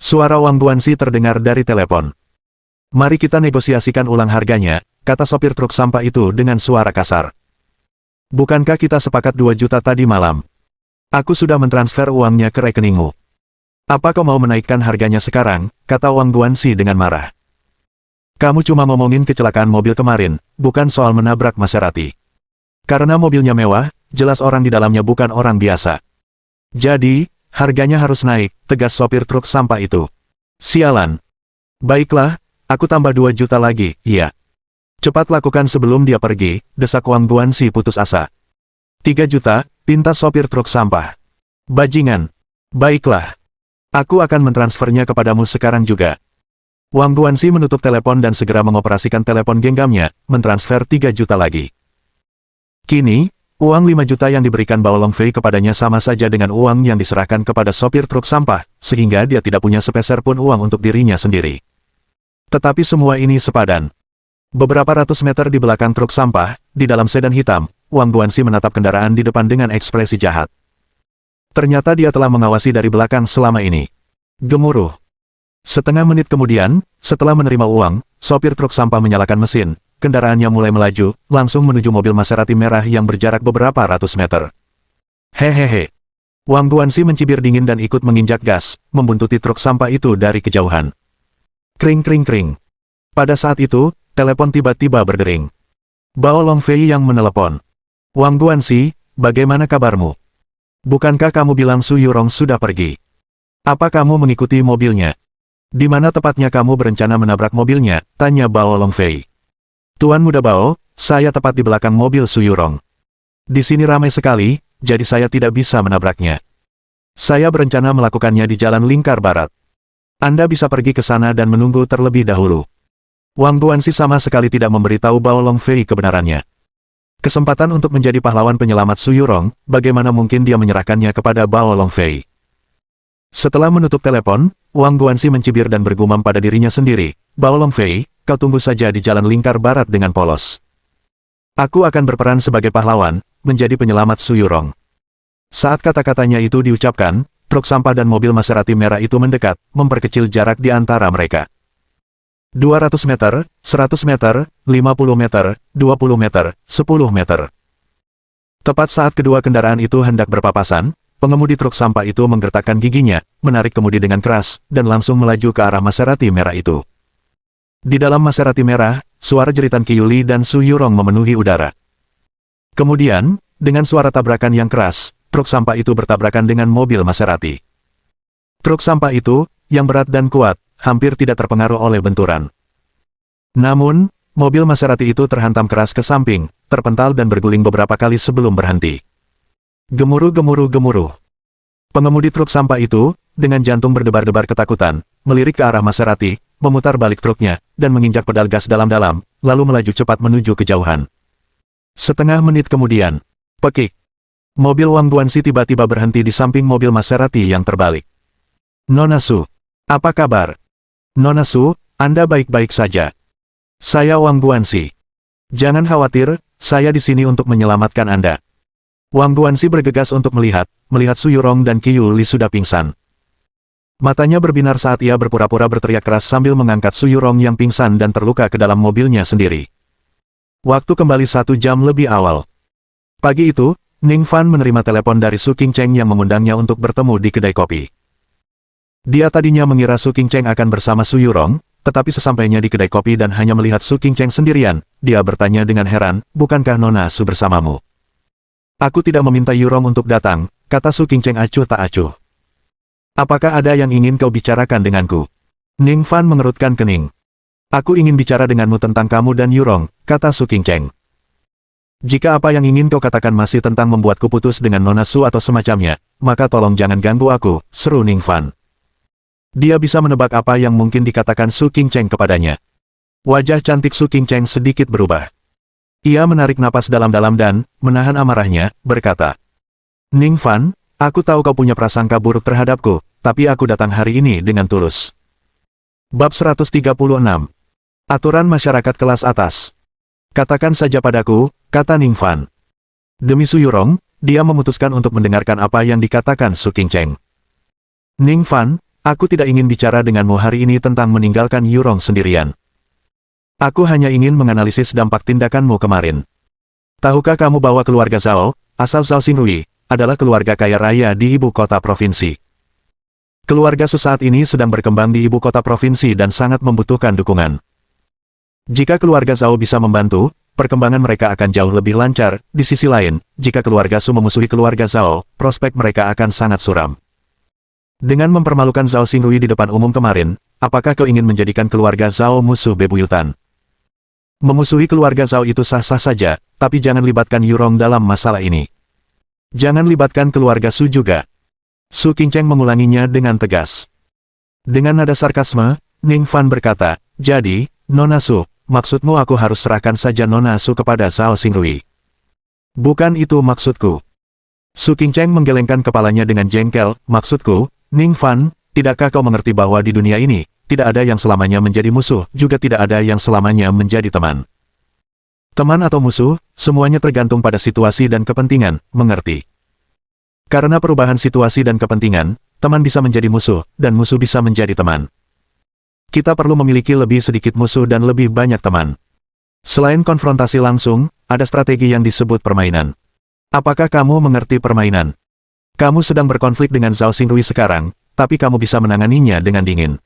Suara Wang Guanxi terdengar dari telepon. Mari kita negosiasikan ulang harganya, kata sopir truk sampah itu dengan suara kasar. Bukankah kita sepakat 2 juta tadi malam? Aku sudah mentransfer uangnya ke rekeningmu. Apa kau mau menaikkan harganya sekarang, kata Wang Guanxi dengan marah. Kamu cuma ngomongin kecelakaan mobil kemarin, bukan soal menabrak Maserati. Karena mobilnya mewah, jelas orang di dalamnya bukan orang biasa. Jadi, harganya harus naik, tegas sopir truk sampah itu. Sialan. Baiklah, aku tambah 2 juta lagi, iya. Cepat lakukan sebelum dia pergi, desak Wang Guanxi putus asa. 3 juta, pinta sopir truk sampah. Bajingan. Baiklah. Aku akan mentransfernya kepadamu sekarang juga. Wang Guanxi menutup telepon dan segera mengoperasikan telepon genggamnya, mentransfer 3 juta lagi. Kini, uang 5 juta yang diberikan Bao Longfei kepadanya sama saja dengan uang yang diserahkan kepada sopir truk sampah, sehingga dia tidak punya sepeser pun uang untuk dirinya sendiri. Tetapi semua ini sepadan. Beberapa ratus meter di belakang truk sampah, di dalam sedan hitam, Wang Guanxi menatap kendaraan di depan dengan ekspresi jahat. Ternyata dia telah mengawasi dari belakang selama ini. Gemuruh. Setengah menit kemudian, setelah menerima uang, sopir truk sampah menyalakan mesin. Kendaraannya mulai melaju, langsung menuju mobil Maserati merah yang berjarak beberapa ratus meter. Hehehe. Wang Guanxi mencibir dingin dan ikut menginjak gas, membuntuti truk sampah itu dari kejauhan. Kring kring kring. Pada saat itu, telepon tiba-tiba berdering. Bao Longfei yang menelepon. Wang Guanxi, bagaimana kabarmu? Bukankah kamu bilang Su Yurong sudah pergi? Apa kamu mengikuti mobilnya? Di mana tepatnya kamu berencana menabrak mobilnya? Tanya Bao Longfei. Tuan Muda Bao, saya tepat di belakang mobil Su Yurong. Di sini ramai sekali, jadi saya tidak bisa menabraknya. Saya berencana melakukannya di jalan lingkar barat. Anda bisa pergi ke sana dan menunggu terlebih dahulu. Wang Guanxi sama sekali tidak memberitahu Bao Longfei kebenarannya. Kesempatan untuk menjadi pahlawan penyelamat Su Yurong, bagaimana mungkin dia menyerahkannya kepada Bao Longfei? Setelah menutup telepon, Wang Guanxi mencibir dan bergumam pada dirinya sendiri, Bao Longfei, kau tunggu saja di jalan lingkar barat dengan polos. Aku akan berperan sebagai pahlawan, menjadi penyelamat Su Yurong. Saat kata-katanya itu diucapkan, truk sampah dan mobil Maserati merah itu mendekat, memperkecil jarak di antara mereka. 200 meter, 100 meter, 50 meter, 20 meter, 10 meter. Tepat saat kedua kendaraan itu hendak berpapasan, pengemudi truk sampah itu menggertakkan giginya, menarik kemudi dengan keras, dan langsung melaju ke arah Maserati merah itu. Di dalam Maserati merah, suara jeritan Kyuli dan Su Yurong memenuhi udara. Kemudian, dengan suara tabrakan yang keras, truk sampah itu bertabrakan dengan mobil Maserati. Truk sampah itu, yang berat dan kuat, hampir tidak terpengaruh oleh benturan. Namun, mobil Maserati itu terhantam keras ke samping, terpental dan berguling beberapa kali sebelum berhenti. Gemuruh gemuruh gemuruh. Pengemudi truk sampah itu, dengan jantung berdebar-debar ketakutan, melirik ke arah Maserati, memutar balik truknya, dan menginjak pedal gas dalam-dalam, lalu melaju cepat menuju kejauhan. Setengah menit kemudian, pekik. Mobil Wang Guanxi tiba-tiba berhenti di samping mobil Maserati yang terbalik. Nona Su, apa kabar? Nona Su, Anda baik-baik saja. Saya Wang Guanxi. Jangan khawatir, saya di sini untuk menyelamatkan Anda. Wang Guanxi bergegas untuk melihat Su Yurong dan Kyuli sudah pingsan. Matanya berbinar saat ia berpura-pura berteriak keras sambil mengangkat Su Yurong yang pingsan dan terluka ke dalam mobilnya sendiri. Waktu kembali 1 jam lebih awal. Pagi itu, Ning Fan menerima telepon dari Su Qingcheng yang mengundangnya untuk bertemu di kedai kopi. Dia tadinya mengira Su Qingcheng akan bersama Su Yurong, tetapi sesampainya di kedai kopi dan hanya melihat Su Qingcheng sendirian, dia bertanya dengan heran, bukankah Nona Su bersamamu? Aku tidak meminta Yurong untuk datang, kata Su Qingcheng acuh tak acuh. Apakah ada yang ingin kau bicarakan denganku? Ning Fan mengerutkan kening. Aku ingin bicara denganmu tentang kamu dan Yurong, kata Su Qingcheng. Jika apa yang ingin kau katakan masih tentang membuatku putus dengan Nona Su atau semacamnya, maka tolong jangan ganggu aku, seru Ning Fan. Dia bisa menebak apa yang mungkin dikatakan Su Qingcheng kepadanya. Wajah cantik Su Qingcheng sedikit berubah. Ia menarik napas dalam-dalam dan, menahan amarahnya, berkata, Ning Fan, aku tahu kau punya prasangka buruk terhadapku, tapi aku datang hari ini dengan tulus. Bab 136. Aturan masyarakat kelas atas. Katakan saja padaku, kata Ning Fan. Demi Su Yurong, dia memutuskan untuk mendengarkan apa yang dikatakan Su Qingcheng. Ning Fan, aku tidak ingin bicara denganmu hari ini tentang meninggalkan Yurong sendirian. Aku hanya ingin menganalisis dampak tindakanmu kemarin. Tahukah kamu bahwa keluarga Zhao, asal Zhao Xingrui, adalah keluarga kaya raya di ibu kota provinsi. Keluarga Su saat ini sedang berkembang di ibu kota provinsi dan sangat membutuhkan dukungan. Jika keluarga Zhao bisa membantu, perkembangan mereka akan jauh lebih lancar. Di sisi lain, jika keluarga Su memusuhi keluarga Zhao, prospek mereka akan sangat suram. Dengan mempermalukan Zhao Xingrui di depan umum kemarin, apakah kau ingin menjadikan keluarga Zhao musuh bebuyutan? Memusuhi keluarga Zhao itu sah-sah saja, tapi jangan libatkan Yurong dalam masalah ini. Jangan libatkan keluarga Su juga. Su Qingcheng mengulanginya dengan tegas. Dengan nada sarkasme, Ning Fan berkata, jadi, Nona Su, maksudmu aku harus serahkan saja Nona Su kepada Zhao Xingrui? Bukan itu maksudku. Su Qingcheng menggelengkan kepalanya dengan jengkel, maksudku, Ning Fan, tidakkah kau mengerti bahwa di dunia ini, tidak ada yang selamanya menjadi musuh, juga tidak ada yang selamanya menjadi teman. Teman atau musuh, semuanya tergantung pada situasi dan kepentingan, mengerti? Karena perubahan situasi dan kepentingan, teman bisa menjadi musuh, dan musuh bisa menjadi teman. Kita perlu memiliki lebih sedikit musuh dan lebih banyak teman. Selain konfrontasi langsung, ada strategi yang disebut permainan. Apakah kamu mengerti permainan? Kamu sedang berkonflik dengan Zhao Xingrui sekarang, tapi kamu bisa menanganinya dengan dingin.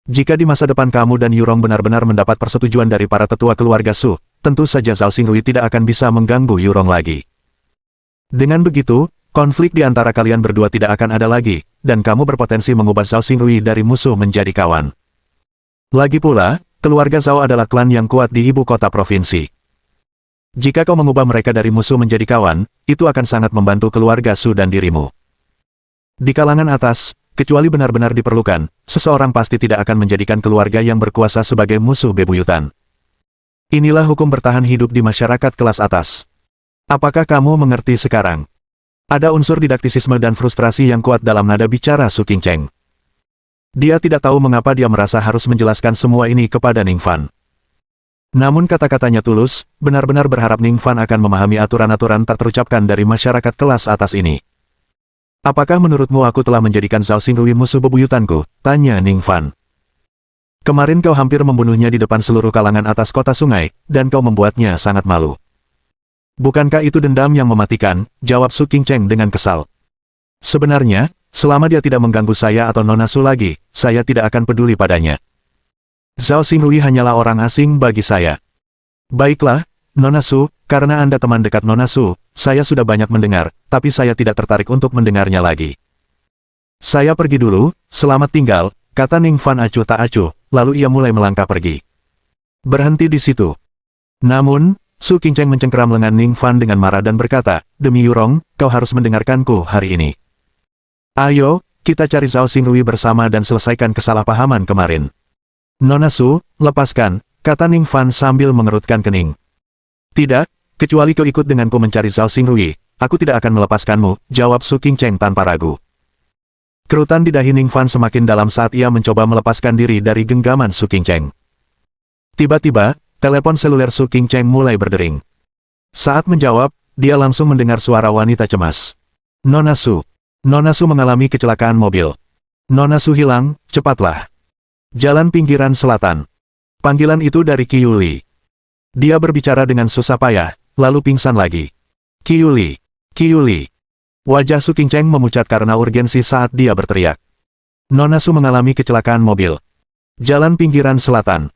Jika di masa depan kamu dan Yurong benar-benar mendapat persetujuan dari para tetua keluarga Su, tentu saja Zhao Xingrui tidak akan bisa mengganggu Yurong lagi. Dengan begitu, konflik di antara kalian berdua tidak akan ada lagi, dan kamu berpotensi mengubah Zhao Xingrui dari musuh menjadi kawan. Lagi pula, keluarga Zhao adalah klan yang kuat di ibu kota provinsi. Jika kau mengubah mereka dari musuh menjadi kawan, itu akan sangat membantu keluarga Su dan dirimu. Di kalangan atas, kecuali benar-benar diperlukan, seseorang pasti tidak akan menjadikan keluarga yang berkuasa sebagai musuh bebuyutan. Inilah hukum bertahan hidup di masyarakat kelas atas. Apakah kamu mengerti sekarang? Ada unsur didaktisisme dan frustrasi yang kuat dalam nada bicara Su Qingcheng. Dia tidak tahu mengapa dia merasa harus menjelaskan semua ini kepada Ning Fan. Namun kata-katanya tulus, benar-benar berharap Ning Fan akan memahami aturan-aturan tak terucapkan dari masyarakat kelas atas ini. Apakah menurutmu aku telah menjadikan Zhao Xingrui musuh bebuyutanku? Tanya Ning Fan. Kemarin kau hampir membunuhnya di depan seluruh kalangan atas kota sungai, dan kau membuatnya sangat malu. Bukankah itu dendam yang mematikan? Jawab Su Qingcheng dengan kesal. Sebenarnya, selama dia tidak mengganggu saya atau Nona Su lagi, saya tidak akan peduli padanya. Zhao Xingrui hanyalah orang asing bagi saya. Baiklah, Nona Su, karena Anda teman dekat Nona Su, saya sudah banyak mendengar, tapi saya tidak tertarik untuk mendengarnya lagi. Saya pergi dulu, selamat tinggal, kata Ning Fan acuh tak acuh, lalu ia mulai melangkah pergi. Berhenti di situ. Namun, Su Qingcheng mencengkeram lengan Ning Fan dengan marah dan berkata, demi Yurong, kau harus mendengarkanku hari ini. Ayo, kita cari Zhao Xingrui bersama dan selesaikan kesalahpahaman kemarin. Nona Su, lepaskan, kata Ning Fan sambil mengerutkan kening. Tidak, kecuali kau ikut denganku mencari Zhao Xingrui, aku tidak akan melepaskanmu, jawab Su Qingcheng tanpa ragu. Kerutan di dahi Ning Fan semakin dalam saat ia mencoba melepaskan diri dari genggaman Su Qingcheng. Tiba-tiba, telepon seluler Su Qingcheng mulai berdering. Saat menjawab, dia langsung mendengar suara wanita cemas. Nona Su. Nona Su mengalami kecelakaan mobil. Nona Su hilang, cepatlah. Jalan pinggiran selatan. Panggilan itu dari Qiu Li. Dia berbicara dengan susah payah, lalu pingsan lagi. Qiu Li. Qiu Li. Wajah Su Qingcheng memucat karena urgensi saat dia berteriak. Nona Su mengalami kecelakaan mobil. Jalan pinggiran selatan.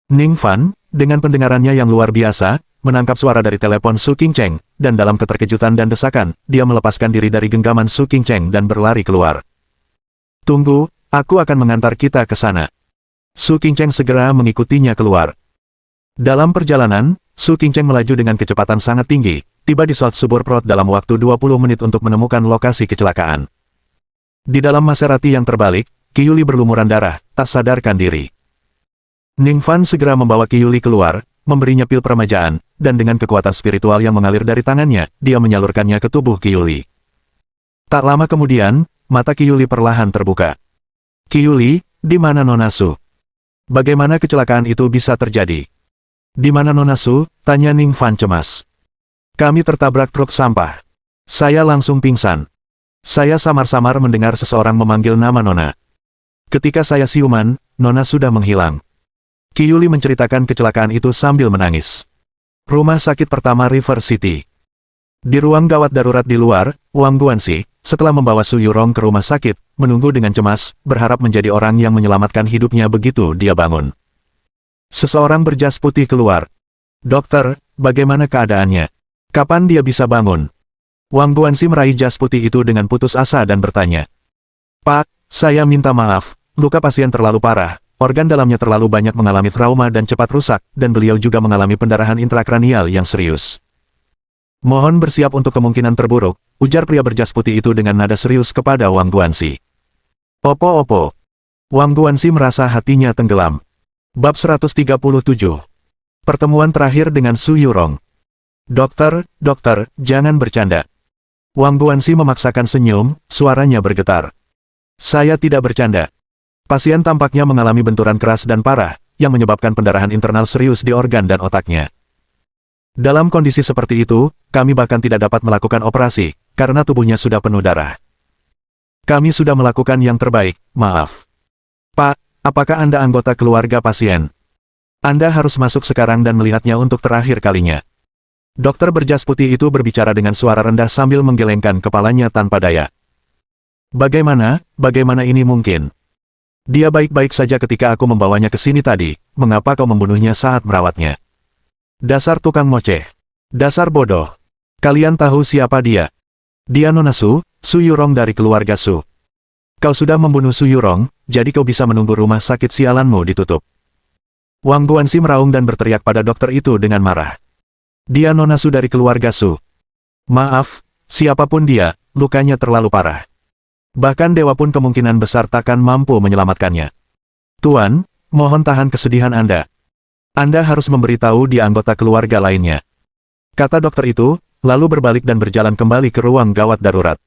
Ning Fan, dengan pendengarannya yang luar biasa, menangkap suara dari telepon Su Qingcheng, dan dalam keterkejutan dan desakan, dia melepaskan diri dari genggaman Su Qingcheng dan berlari keluar. Tunggu, aku akan mengantar kita ke sana. Su Qingcheng segera mengikutinya keluar. Dalam perjalanan, Su Qingcheng melaju dengan kecepatan sangat tinggi, tiba di South Suburprot dalam waktu 20 menit untuk menemukan lokasi kecelakaan. Di dalam Maserati yang terbalik, Qiuli berlumuran darah, tak sadarkan diri. Ning Fan segera membawa Qiuli keluar, memberinya pil peremajaan, dan dengan kekuatan spiritual yang mengalir dari tangannya, dia menyalurkannya ke tubuh Qiuli. Tak lama kemudian, mata Qiuli perlahan terbuka. Qiuli, di mana Nona Su? Bagaimana kecelakaan itu bisa terjadi? Di mana Nona Su? Tanya Ning Fan cemas. Kami tertabrak truk sampah. Saya langsung pingsan. Saya samar-samar mendengar seseorang memanggil nama Nona. Ketika saya siuman, Nona sudah menghilang. Qiuli menceritakan kecelakaan itu sambil menangis. Rumah sakit pertama River City. Di ruang gawat darurat di luar, Wang Guanxi, setelah membawa Su Yurong ke rumah sakit, menunggu dengan cemas, berharap menjadi orang yang menyelamatkan hidupnya begitu dia bangun. Seseorang berjas putih keluar. Dokter, bagaimana keadaannya? Kapan dia bisa bangun? Wang Guanxi meraih jas putih itu dengan putus asa dan bertanya. Pak, saya minta maaf, luka pasien terlalu parah, organ dalamnya terlalu banyak mengalami trauma dan cepat rusak, dan beliau juga mengalami pendarahan intrakranial yang serius. Mohon bersiap untuk kemungkinan terburuk, ujar pria berjas putih itu dengan nada serius kepada Wang Guanxi. Opo. Wang Guanxi merasa hatinya tenggelam. Bab 137. Pertemuan terakhir dengan Su Yurong. Dokter, jangan bercanda. Wang Guanxi memaksakan senyum, suaranya bergetar. Saya tidak bercanda. Pasien tampaknya mengalami benturan keras dan parah, yang menyebabkan pendarahan internal serius di organ dan otaknya. Dalam kondisi seperti itu, kami bahkan tidak dapat melakukan operasi, karena tubuhnya sudah penuh darah. Kami sudah melakukan yang terbaik, maaf. Pak, apakah Anda anggota keluarga pasien? Anda harus masuk sekarang dan melihatnya untuk terakhir kalinya. Dokter berjas putih itu berbicara dengan suara rendah sambil menggelengkan kepalanya tanpa daya. Bagaimana ini mungkin? Dia baik-baik saja ketika aku membawanya ke sini tadi, mengapa kau membunuhnya saat merawatnya? Dasar tukang ngoceh. Dasar bodoh. Kalian tahu siapa dia? Dia Nona Su, Su Yurong dari keluarga Su. Kau sudah membunuh Su Yurong, jadi kau bisa menunggu rumah sakit sialanmu ditutup. Wang Guanxi meraung dan berteriak pada dokter itu dengan marah. Dia Nona Su dari keluarga Su. Maaf, siapapun dia, lukanya terlalu parah. Bahkan dewa pun kemungkinan besar takkan mampu menyelamatkannya. Tuan, mohon tahan kesedihan Anda. Anda harus memberitahu dia anggota keluarga lainnya. Kata dokter itu, lalu berbalik dan berjalan kembali ke ruang gawat darurat.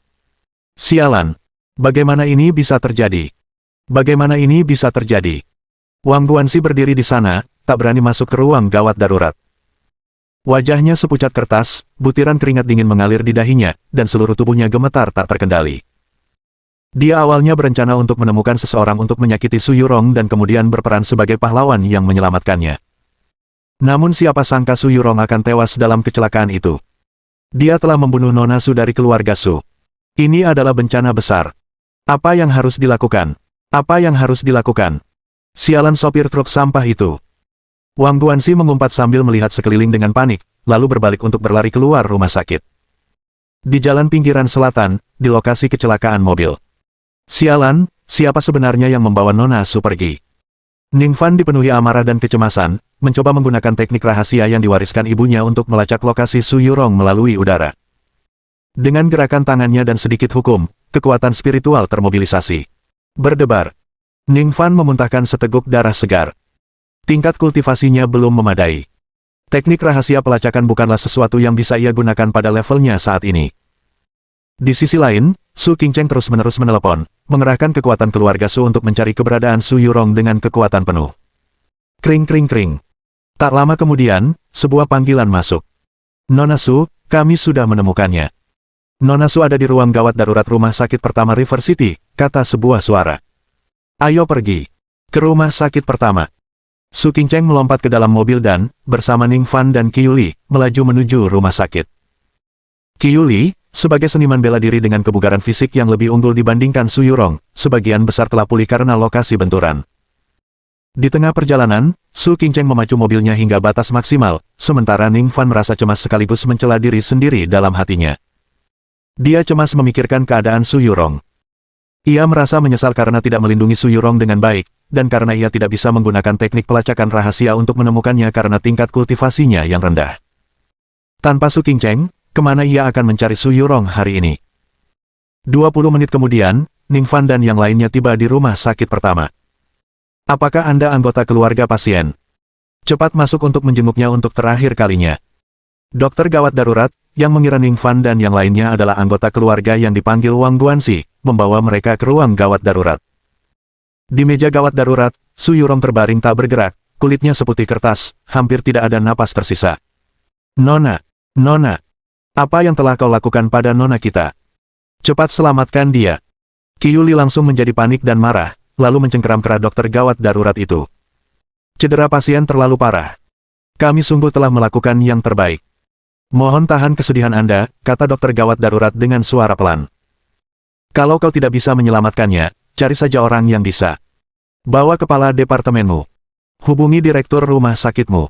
Sialan. Bagaimana ini bisa terjadi? Bagaimana ini bisa terjadi? Wang Guanxi berdiri di sana, tak berani masuk ke ruang gawat darurat. Wajahnya sepucat kertas, butiran keringat dingin mengalir di dahinya, dan seluruh tubuhnya gemetar tak terkendali. Dia awalnya berencana untuk menemukan seseorang untuk menyakiti Su Yurong dan kemudian berperan sebagai pahlawan yang menyelamatkannya. Namun siapa sangka Su Yurong akan tewas dalam kecelakaan itu. Dia telah membunuh Nona Su dari keluarga Su. Ini adalah bencana besar. Apa yang harus dilakukan? Apa yang harus dilakukan? Sialan sopir truk sampah itu. Wang Guanxi mengumpat sambil melihat sekeliling dengan panik, lalu berbalik untuk berlari keluar rumah sakit. Di jalan pinggiran selatan, di lokasi kecelakaan mobil. Sialan, siapa sebenarnya yang membawa Nona Su pergi? Ning Fan dipenuhi amarah dan kecemasan, mencoba menggunakan teknik rahasia yang diwariskan ibunya untuk melacak lokasi Su Yurong melalui udara. Dengan gerakan tangannya dan sedikit hukum, kekuatan spiritual termobilisasi. Berdebar. Ning Fan memuntahkan seteguk darah segar. Tingkat kultivasinya belum memadai. Teknik rahasia pelacakan bukanlah sesuatu yang bisa ia gunakan pada levelnya saat ini. Di sisi lain, Su Qingcheng terus-menerus menelepon, mengerahkan kekuatan keluarga Su untuk mencari keberadaan Su Yurong dengan kekuatan penuh. Kring. Tak lama kemudian, sebuah panggilan masuk. Nona Su, kami sudah menemukannya. Nona Su ada di ruang gawat darurat rumah sakit pertama River City, kata sebuah suara. Ayo pergi ke rumah sakit pertama. Su Qingcheng melompat ke dalam mobil dan, bersama Ning Fan dan Qiuli, melaju menuju rumah sakit. Qiuli, sebagai seniman bela diri dengan kebugaran fisik yang lebih unggul dibandingkan Su Yurong, sebagian besar telah pulih karena lokasi benturan. Di tengah perjalanan, Su Qingcheng memacu mobilnya hingga batas maksimal, sementara Ning Fan merasa cemas sekaligus mencela diri sendiri dalam hatinya. Dia cemas memikirkan keadaan Su Yurong. Ia merasa menyesal karena tidak melindungi Su Yurong dengan baik, dan karena ia tidak bisa menggunakan teknik pelacakan rahasia untuk menemukannya karena tingkat kultivasinya yang rendah. Tanpa Su Qingcheng, kemana ia akan mencari Su Yurong hari ini? 20 menit kemudian, Ning Fan dan yang lainnya tiba di rumah sakit pertama. Apakah Anda anggota keluarga pasien? Cepat masuk untuk menjenguknya untuk terakhir kalinya. Dokter gawat darurat, yang mengira Ning Fan dan yang lainnya adalah anggota keluarga yang dipanggil Wang Guanxi, membawa mereka ke ruang gawat darurat. Di meja gawat darurat, Su Yurong terbaring tak bergerak, kulitnya seputih kertas, hampir tidak ada napas tersisa. Nona, apa yang telah kau lakukan pada nona kita? Cepat selamatkan dia. Qiyuli langsung menjadi panik dan marah, lalu mencengkeram-keram dokter gawat darurat itu. Cedera pasien terlalu parah. Kami sungguh telah melakukan yang terbaik. Mohon tahan kesedihan Anda, kata dokter gawat darurat dengan suara pelan. Kalau kau tidak bisa menyelamatkannya, cari saja orang yang bisa. Bawa kepala departemenmu. Hubungi direktur rumah sakitmu.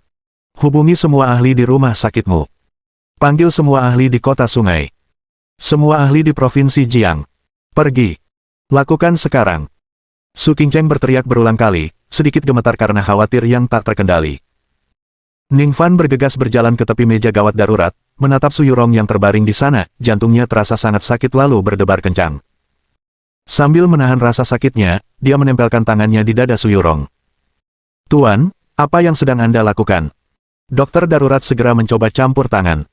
Hubungi semua ahli di rumah sakitmu. Panggil semua ahli di kota sungai. Semua ahli di provinsi Jiang. Pergi. Lakukan sekarang. Su Qingcheng berteriak berulang kali, sedikit gemetar karena khawatir yang tak terkendali. Ning Fan bergegas berjalan ke tepi meja gawat darurat, menatap Su Yurong yang terbaring di sana, jantungnya terasa sangat sakit lalu berdebar kencang. Sambil menahan rasa sakitnya, dia menempelkan tangannya di dada Su Yurong. Tuan, apa yang sedang Anda lakukan? Dokter darurat segera mencoba campur tangan.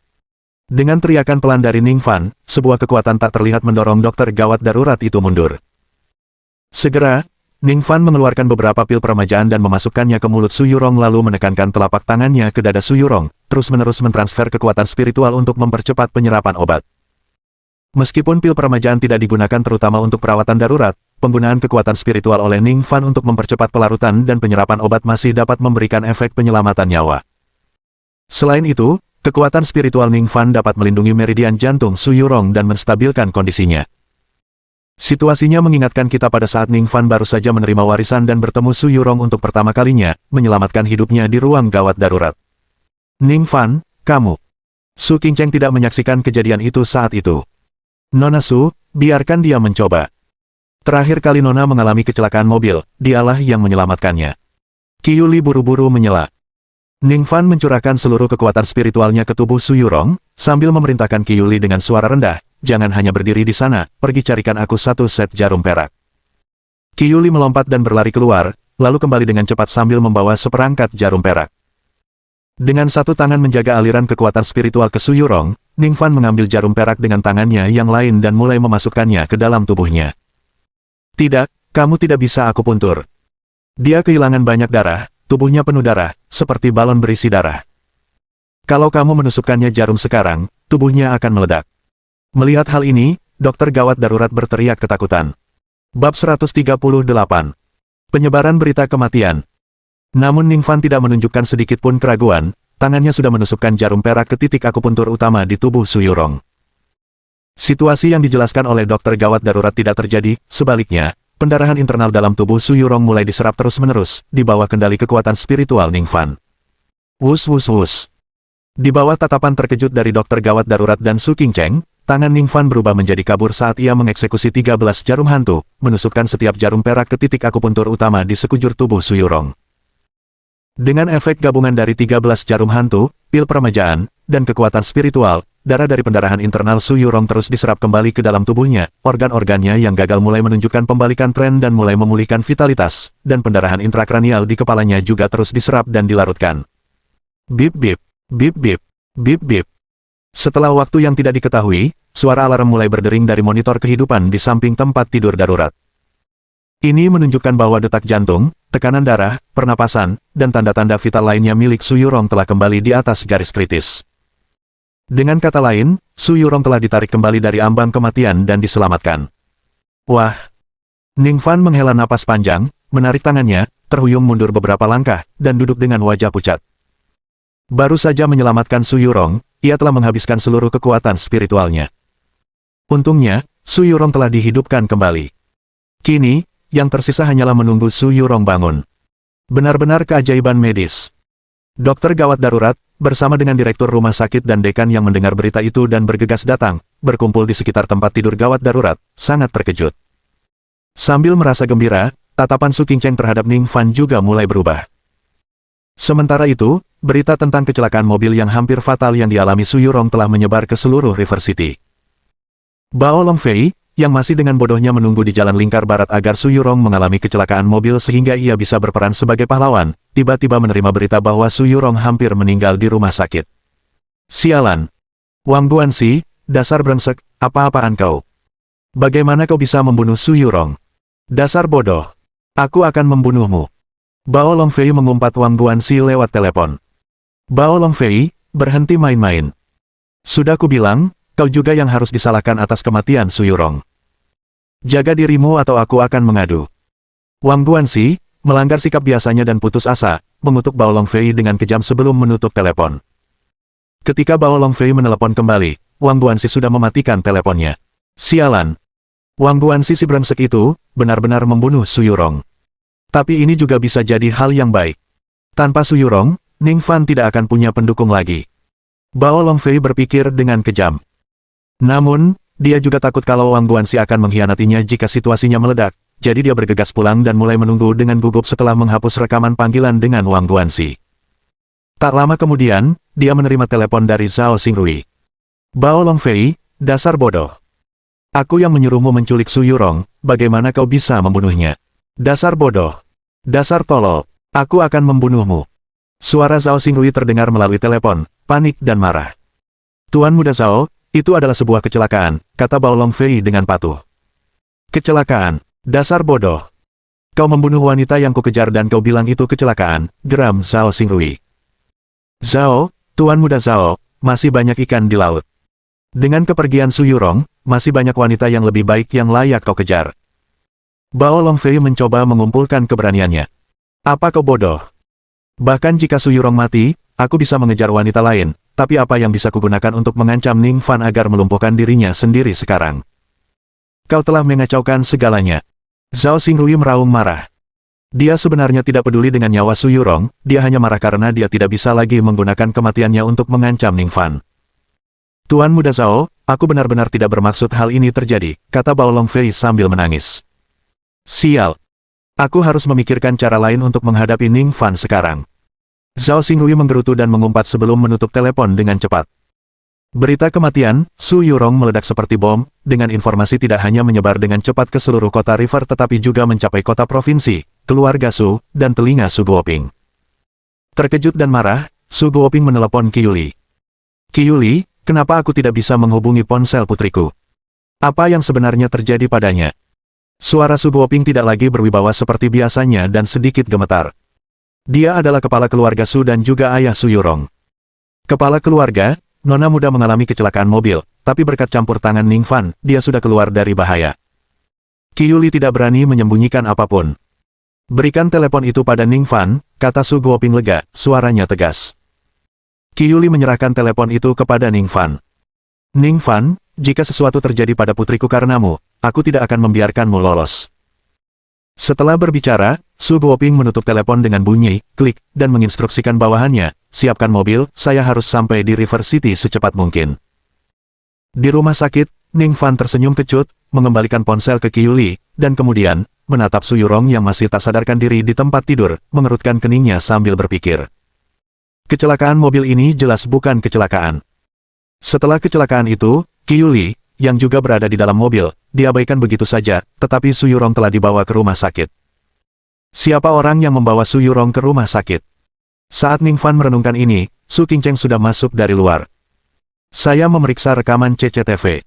Dengan teriakan pelan dari Ning Fan, sebuah kekuatan tak terlihat mendorong dokter gawat darurat itu mundur. Segera, Ning Fan mengeluarkan beberapa pil peremajaan dan memasukkannya ke mulut Su Yurong lalu menekankan telapak tangannya ke dada Su Yurong, terus-menerus mentransfer kekuatan spiritual untuk mempercepat penyerapan obat. Meskipun pil peremajaan tidak digunakan terutama untuk perawatan darurat, penggunaan kekuatan spiritual oleh Ning Fan untuk mempercepat pelarutan dan penyerapan obat masih dapat memberikan efek penyelamatan nyawa. Selain itu, kekuatan spiritual Ning Fan dapat melindungi meridian jantung Su Yurong dan menstabilkan kondisinya. Situasinya mengingatkan kita pada saat Ning Fan baru saja menerima warisan dan bertemu Su Yurong untuk pertama kalinya, menyelamatkan hidupnya di ruang gawat darurat. Ning Fan, kamu. Su Qingcheng tidak menyaksikan kejadian itu saat itu. Nona Su, biarkan dia mencoba. Terakhir kali Nona mengalami kecelakaan mobil, dialah yang menyelamatkannya. Qiyuli buru-buru menyela. Ning Fan mencurahkan seluruh kekuatan spiritualnya ke tubuh Su Yurong, sambil memerintahkan Qiyuli dengan suara rendah, jangan hanya berdiri di sana, pergi carikan aku satu set jarum perak. Qiyuli melompat dan berlari keluar, lalu kembali dengan cepat sambil membawa seperangkat jarum perak. Dengan satu tangan menjaga aliran kekuatan spiritual ke Su Yurong, Ning Fan mengambil jarum perak dengan tangannya yang lain dan mulai memasukkannya ke dalam tubuhnya. Tidak, kamu tidak bisa aku puntur. Dia kehilangan banyak darah, tubuhnya penuh darah, seperti balon berisi darah. Kalau kamu menusukkannya jarum sekarang, tubuhnya akan meledak. Melihat hal ini, dokter gawat darurat berteriak ketakutan. Bab 138. Penyebaran berita kematian. Namun Ning Fan tidak menunjukkan sedikit pun keraguan, tangannya sudah menusukkan jarum perak ke titik akupuntur utama di tubuh Su Yurong. Situasi yang dijelaskan oleh dokter gawat darurat tidak terjadi, sebaliknya, pendarahan internal dalam tubuh Su Yurong mulai diserap terus-menerus, di bawah kendali kekuatan spiritual Ning Fan. Wus wus wus. Di bawah tatapan terkejut dari dokter gawat darurat dan Su Qingcheng, tangan Ning Fan berubah menjadi kabur saat ia mengeksekusi 13 jarum hantu, menusukkan setiap jarum perak ke titik akupuntur utama di sekujur tubuh Su Yurong. Dengan efek gabungan dari 13 jarum hantu, pil peremajaan, dan kekuatan spiritual, darah dari pendarahan internal Su Yurong terus diserap kembali ke dalam tubuhnya, organ-organnya yang gagal mulai menunjukkan pembalikan tren dan mulai memulihkan vitalitas, dan pendarahan intrakranial di kepalanya juga terus diserap dan dilarutkan. Bip bip, bip bip, bip bip. Setelah waktu yang tidak diketahui, suara alarm mulai berdering dari monitor kehidupan di samping tempat tidur darurat. Ini menunjukkan bahwa detak jantung, tekanan darah, pernapasan, dan tanda-tanda vital lainnya milik Su Yurong telah kembali di atas garis kritis. Dengan kata lain, Su Yurong telah ditarik kembali dari ambang kematian dan diselamatkan. Wah! Ning Fan menghela napas panjang, menarik tangannya, terhuyung mundur beberapa langkah, dan duduk dengan wajah pucat. Baru saja menyelamatkan Su Yurong, ia telah menghabiskan seluruh kekuatan spiritualnya. Untungnya, Su Yurong telah dihidupkan kembali. Kini, yang tersisa hanyalah menunggu Su Yurong bangun. Benar-benar keajaiban medis. Dokter gawat darurat, bersama dengan direktur rumah sakit dan dekan yang mendengar berita itu dan bergegas datang, berkumpul di sekitar tempat tidur gawat darurat, sangat terkejut. Sambil merasa gembira, tatapan Su Qingcheng terhadap Ning Fan juga mulai berubah. Sementara itu, berita tentang kecelakaan mobil yang hampir fatal yang dialami Su Yurong telah menyebar ke seluruh River City. Bao Longfei, yang masih dengan bodohnya menunggu di jalan lingkar barat agar Su Yurong mengalami kecelakaan mobil sehingga ia bisa berperan sebagai pahlawan, tiba-tiba menerima berita bahwa Su Yurong hampir meninggal di rumah sakit. Sialan! Wang Guanxi, dasar brengsek, apa-apaan kau? Bagaimana kau bisa membunuh Su Yurong? Dasar bodoh! Aku akan membunuhmu. Bao Longfei mengumpat Wang Guanxi lewat telepon. Bao Longfei, berhenti main-main. Sudah kubilang, kau juga yang harus disalahkan atas kematian Su Yurong. Jaga dirimu atau aku akan mengadu. Wang Guanxi, melanggar sikap biasanya dan putus asa, mengutuk Bao Longfei dengan kejam sebelum menutup telepon. Ketika Bao Longfei menelepon kembali, Wang Guanxi sudah mematikan teleponnya. Sialan! Wang Guanxi si brengsek itu, benar-benar membunuh Su Yurong. Tapi ini juga bisa jadi hal yang baik. Tanpa Su Yurong, Ning Fan tidak akan punya pendukung lagi. Bao Longfei berpikir dengan kejam. Namun, dia juga takut kalau Wang Guanxi akan mengkhianatinya jika situasinya meledak, jadi dia bergegas pulang dan mulai menunggu dengan gugup setelah menghapus rekaman panggilan dengan Wang Guanxi. Tak lama kemudian, dia menerima telepon dari Zhao Xingrui. Bao Longfei, dasar bodoh. Aku yang menyuruhmu menculik Su Yurong, bagaimana kau bisa membunuhnya? Dasar bodoh. Dasar tolol. Aku akan membunuhmu. Suara Zhao Xingrui terdengar melalui telepon, panik dan marah. Tuan Muda Zhao, itu adalah sebuah kecelakaan, kata Bao Longfei dengan patuh. Kecelakaan, dasar bodoh. Kau membunuh wanita yang kukejar dan kau bilang itu kecelakaan, geram Zhao Xingrui. Zhao, Tuan Muda Zhao, masih banyak ikan di laut. Dengan kepergian Su Yurong, masih banyak wanita yang lebih baik yang layak kau kejar. Bao Longfei mencoba mengumpulkan keberaniannya. Apa kau bodoh? Bahkan jika Su Yurong mati, aku bisa mengejar wanita lain. Tapi apa yang bisa kugunakan untuk mengancam Ning Fan agar melumpuhkan dirinya sendiri sekarang? Kau telah mengacaukan segalanya. Zhao Xingrui meraung marah. Dia sebenarnya tidak peduli dengan nyawa Su Yurong, dia hanya marah karena dia tidak bisa lagi menggunakan kematiannya untuk mengancam Ning Fan. Tuan Muda Zhao, aku benar-benar tidak bermaksud hal ini terjadi, kata Bao Longfei sambil menangis. Sial. Aku harus memikirkan cara lain untuk menghadapi Ning Fan sekarang. Zhao Xingrui menggerutu dan mengumpat sebelum menutup telepon dengan cepat. Berita kematian Su Yurong meledak seperti bom, dengan informasi tidak hanya menyebar dengan cepat ke seluruh kota River tetapi juga mencapai kota provinsi, keluarga Su, dan telinga Su Guoping. Terkejut dan marah, Su Guoping menelepon Qiyuli. Qiyuli, kenapa aku tidak bisa menghubungi ponsel putriku? Apa yang sebenarnya terjadi padanya? Suara Su Guoping tidak lagi berwibawa seperti biasanya dan sedikit gemetar. Dia adalah kepala keluarga Su dan juga ayah Su Yurong. Kepala keluarga, Nona muda mengalami kecelakaan mobil, tapi berkat campur tangan Ning Fan, dia sudah keluar dari bahaya. Qiyuli tidak berani menyembunyikan apapun. Berikan telepon itu pada Ning Fan, kata Su Guoping lega, suaranya tegas. Qiyuli menyerahkan telepon itu kepada Ning Fan. Ning Fan, jika sesuatu terjadi pada putriku karenamu, aku tidak akan membiarkanmu lolos. Setelah berbicara, Su Guoping menutup telepon dengan bunyi, klik, dan menginstruksikan bawahannya, siapkan mobil, saya harus sampai di River City secepat mungkin. Di rumah sakit, Ning Fan tersenyum kecut, mengembalikan ponsel ke Qiyuli, dan kemudian, menatap Su Yurong yang masih tak sadarkan diri di tempat tidur, mengerutkan keningnya sambil berpikir. Kecelakaan mobil ini jelas bukan kecelakaan. Setelah kecelakaan itu, Qiyuli, yang juga berada di dalam mobil, diabaikan begitu saja, tetapi Su Yurong telah dibawa ke rumah sakit. Siapa orang yang membawa Su Yurong ke rumah sakit? Saat Ning Fan merenungkan ini, Su Qingcheng sudah masuk dari luar. Saya memeriksa rekaman CCTV.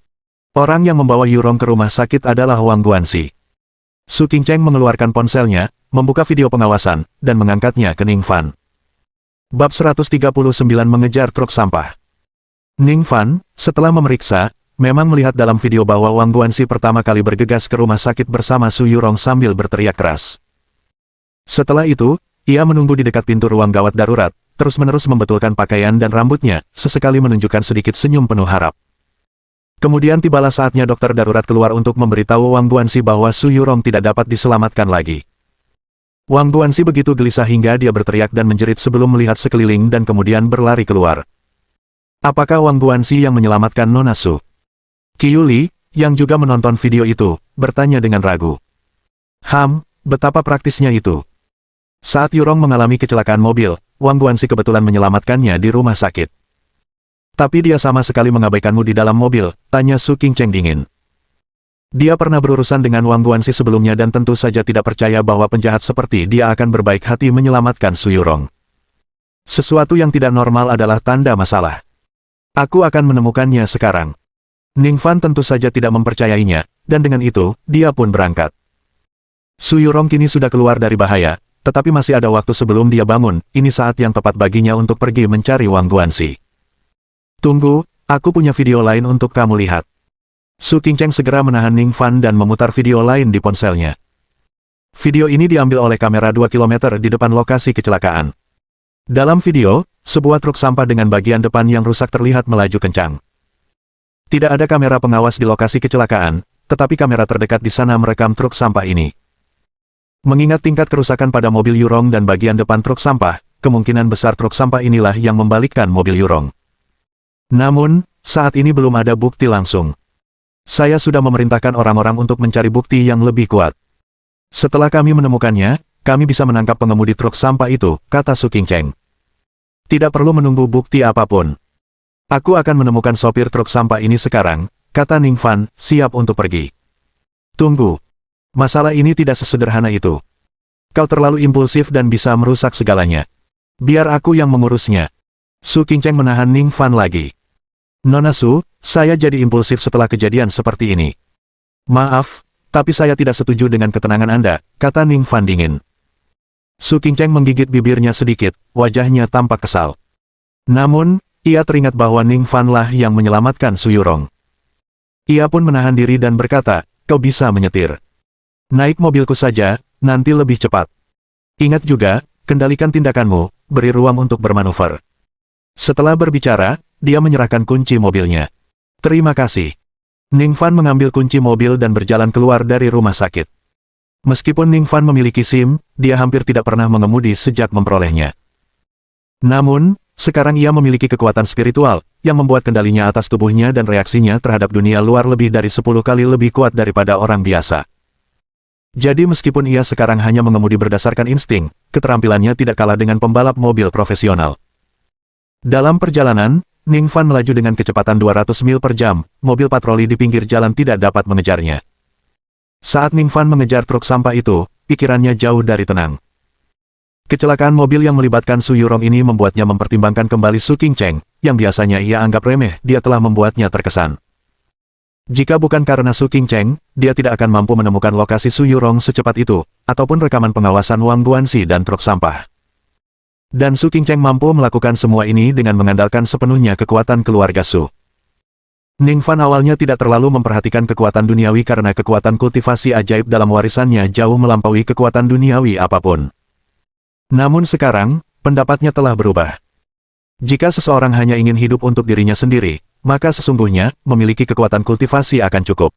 Orang yang membawa Yurong ke rumah sakit adalah Wang Guanxi. Su Qingcheng mengeluarkan ponselnya, membuka video pengawasan, dan mengangkatnya ke Ning Fan. Bab 139 mengejar truk sampah. Ning Fan, setelah memeriksa, memang melihat dalam video bahwa Wang Guanxi pertama kali bergegas ke rumah sakit bersama Su Yurong sambil berteriak keras. Setelah itu, ia menunggu di dekat pintu ruang gawat darurat, terus-menerus membetulkan pakaian dan rambutnya, sesekali menunjukkan sedikit senyum penuh harap. Kemudian tibalah saatnya dokter darurat keluar untuk memberitahu Wang Guanxi bahwa Su Yurong tidak dapat diselamatkan lagi. Wang Guanxi begitu gelisah hingga dia berteriak dan menjerit sebelum melihat sekeliling dan kemudian berlari keluar. Apakah Wang Guanxi yang menyelamatkan Nona Su? Qiu Li, yang juga menonton video itu, bertanya dengan ragu. Betapa praktisnya itu. Saat Yurong mengalami kecelakaan mobil, Wang Guanxi kebetulan menyelamatkannya di rumah sakit. Tapi dia sama sekali mengabaikanmu di dalam mobil, tanya Su Qingcheng dingin. Dia pernah berurusan dengan Wang Guanxi sebelumnya dan tentu saja tidak percaya bahwa penjahat seperti dia akan berbaik hati menyelamatkan Su Yurong. Sesuatu yang tidak normal adalah tanda masalah. Aku akan menemukannya sekarang. Ning Fan tentu saja tidak mempercayainya, dan dengan itu, dia pun berangkat. Su Yurong kini sudah keluar dari bahaya, tetapi masih ada waktu sebelum dia bangun, ini saat yang tepat baginya untuk pergi mencari Wang Guanxi. Tunggu, aku punya video lain untuk kamu lihat. Su Qingcheng segera menahan Ning Fan dan memutar video lain di ponselnya. Video ini diambil oleh kamera 2 km di depan lokasi kecelakaan. Dalam video, sebuah truk sampah dengan bagian depan yang rusak terlihat melaju kencang. Tidak ada kamera pengawas di lokasi kecelakaan, tetapi kamera terdekat di sana merekam truk sampah ini. Mengingat tingkat kerusakan pada mobil Yurong dan bagian depan truk sampah, kemungkinan besar truk sampah inilah yang membalikkan mobil Yurong. Namun, saat ini belum ada bukti langsung. Saya sudah memerintahkan orang-orang untuk mencari bukti yang lebih kuat. Setelah kami menemukannya, kami bisa menangkap pengemudi truk sampah itu, kata Su Qingcheng. Tidak perlu menunggu bukti apapun. Aku akan menemukan sopir truk sampah ini sekarang, kata Ning Fan, siap untuk pergi. Tunggu. Masalah ini tidak sesederhana itu. Kau terlalu impulsif dan bisa merusak segalanya. Biar aku yang mengurusnya. Su Qingcheng menahan Ning Fan lagi. Nona Su, saya jadi impulsif setelah kejadian seperti ini. Maaf, tapi saya tidak setuju dengan ketenangan Anda, kata Ning Fan dingin. Su Qingcheng menggigit bibirnya sedikit, wajahnya tampak kesal. Namun, ia teringat bahwa Ning Fan lah yang menyelamatkan Su Yurong. Ia pun menahan diri dan berkata, kau bisa menyetir. Naik mobilku saja, nanti lebih cepat. Ingat juga, kendalikan tindakanmu, beri ruang untuk bermanuver. Setelah berbicara, dia menyerahkan kunci mobilnya. Terima kasih. Ning Fan mengambil kunci mobil dan berjalan keluar dari rumah sakit. Meskipun Ning Fan memiliki SIM, dia hampir tidak pernah mengemudi sejak memperolehnya. Namun, sekarang ia memiliki kekuatan spiritual, yang membuat kendalinya atas tubuhnya dan reaksinya terhadap dunia luar lebih dari 10 kali lebih kuat daripada orang biasa. Jadi meskipun ia sekarang hanya mengemudi berdasarkan insting, keterampilannya tidak kalah dengan pembalap mobil profesional. Dalam perjalanan, Ning Fan melaju dengan kecepatan 200 mil per jam, mobil patroli di pinggir jalan tidak dapat mengejarnya. Saat Ning Fan mengejar truk sampah itu, pikirannya jauh dari tenang. Kecelakaan mobil yang melibatkan Su Yurong ini membuatnya mempertimbangkan kembali Su Qingcheng, yang biasanya ia anggap remeh, dia telah membuatnya terkesan. Jika bukan karena Su Qingcheng, dia tidak akan mampu menemukan lokasi Su Yurong secepat itu, ataupun rekaman pengawasan Wang Guanxi dan truk sampah. Dan Su Qingcheng mampu melakukan semua ini dengan mengandalkan sepenuhnya kekuatan keluarga Su. Ning Fan awalnya tidak terlalu memperhatikan kekuatan duniawi karena kekuatan kultivasi ajaib dalam warisannya jauh melampaui kekuatan duniawi apapun. Namun sekarang, pendapatnya telah berubah. Jika seseorang hanya ingin hidup untuk dirinya sendiri, maka sesungguhnya, memiliki kekuatan kultivasi akan cukup.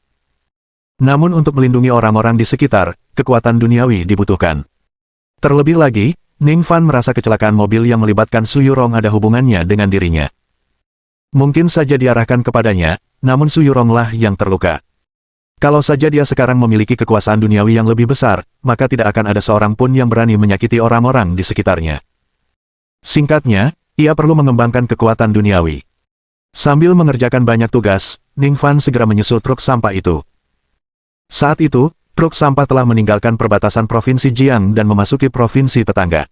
Namun untuk melindungi orang-orang di sekitar, kekuatan duniawi dibutuhkan. Terlebih lagi, Ning Fan merasa kecelakaan mobil yang melibatkan Su Yurong ada hubungannya dengan dirinya. Mungkin saja diarahkan kepadanya, namun Su Yurong lah yang terluka. Kalau saja dia sekarang memiliki kekuasaan duniawi yang lebih besar, maka tidak akan ada seorang pun yang berani menyakiti orang-orang di sekitarnya. Singkatnya, ia perlu mengembangkan kekuatan duniawi. Sambil mengerjakan banyak tugas, Ning Fan segera menyusul truk sampah itu. Saat itu, truk sampah telah meninggalkan perbatasan Provinsi Jiang dan memasuki provinsi tetangga.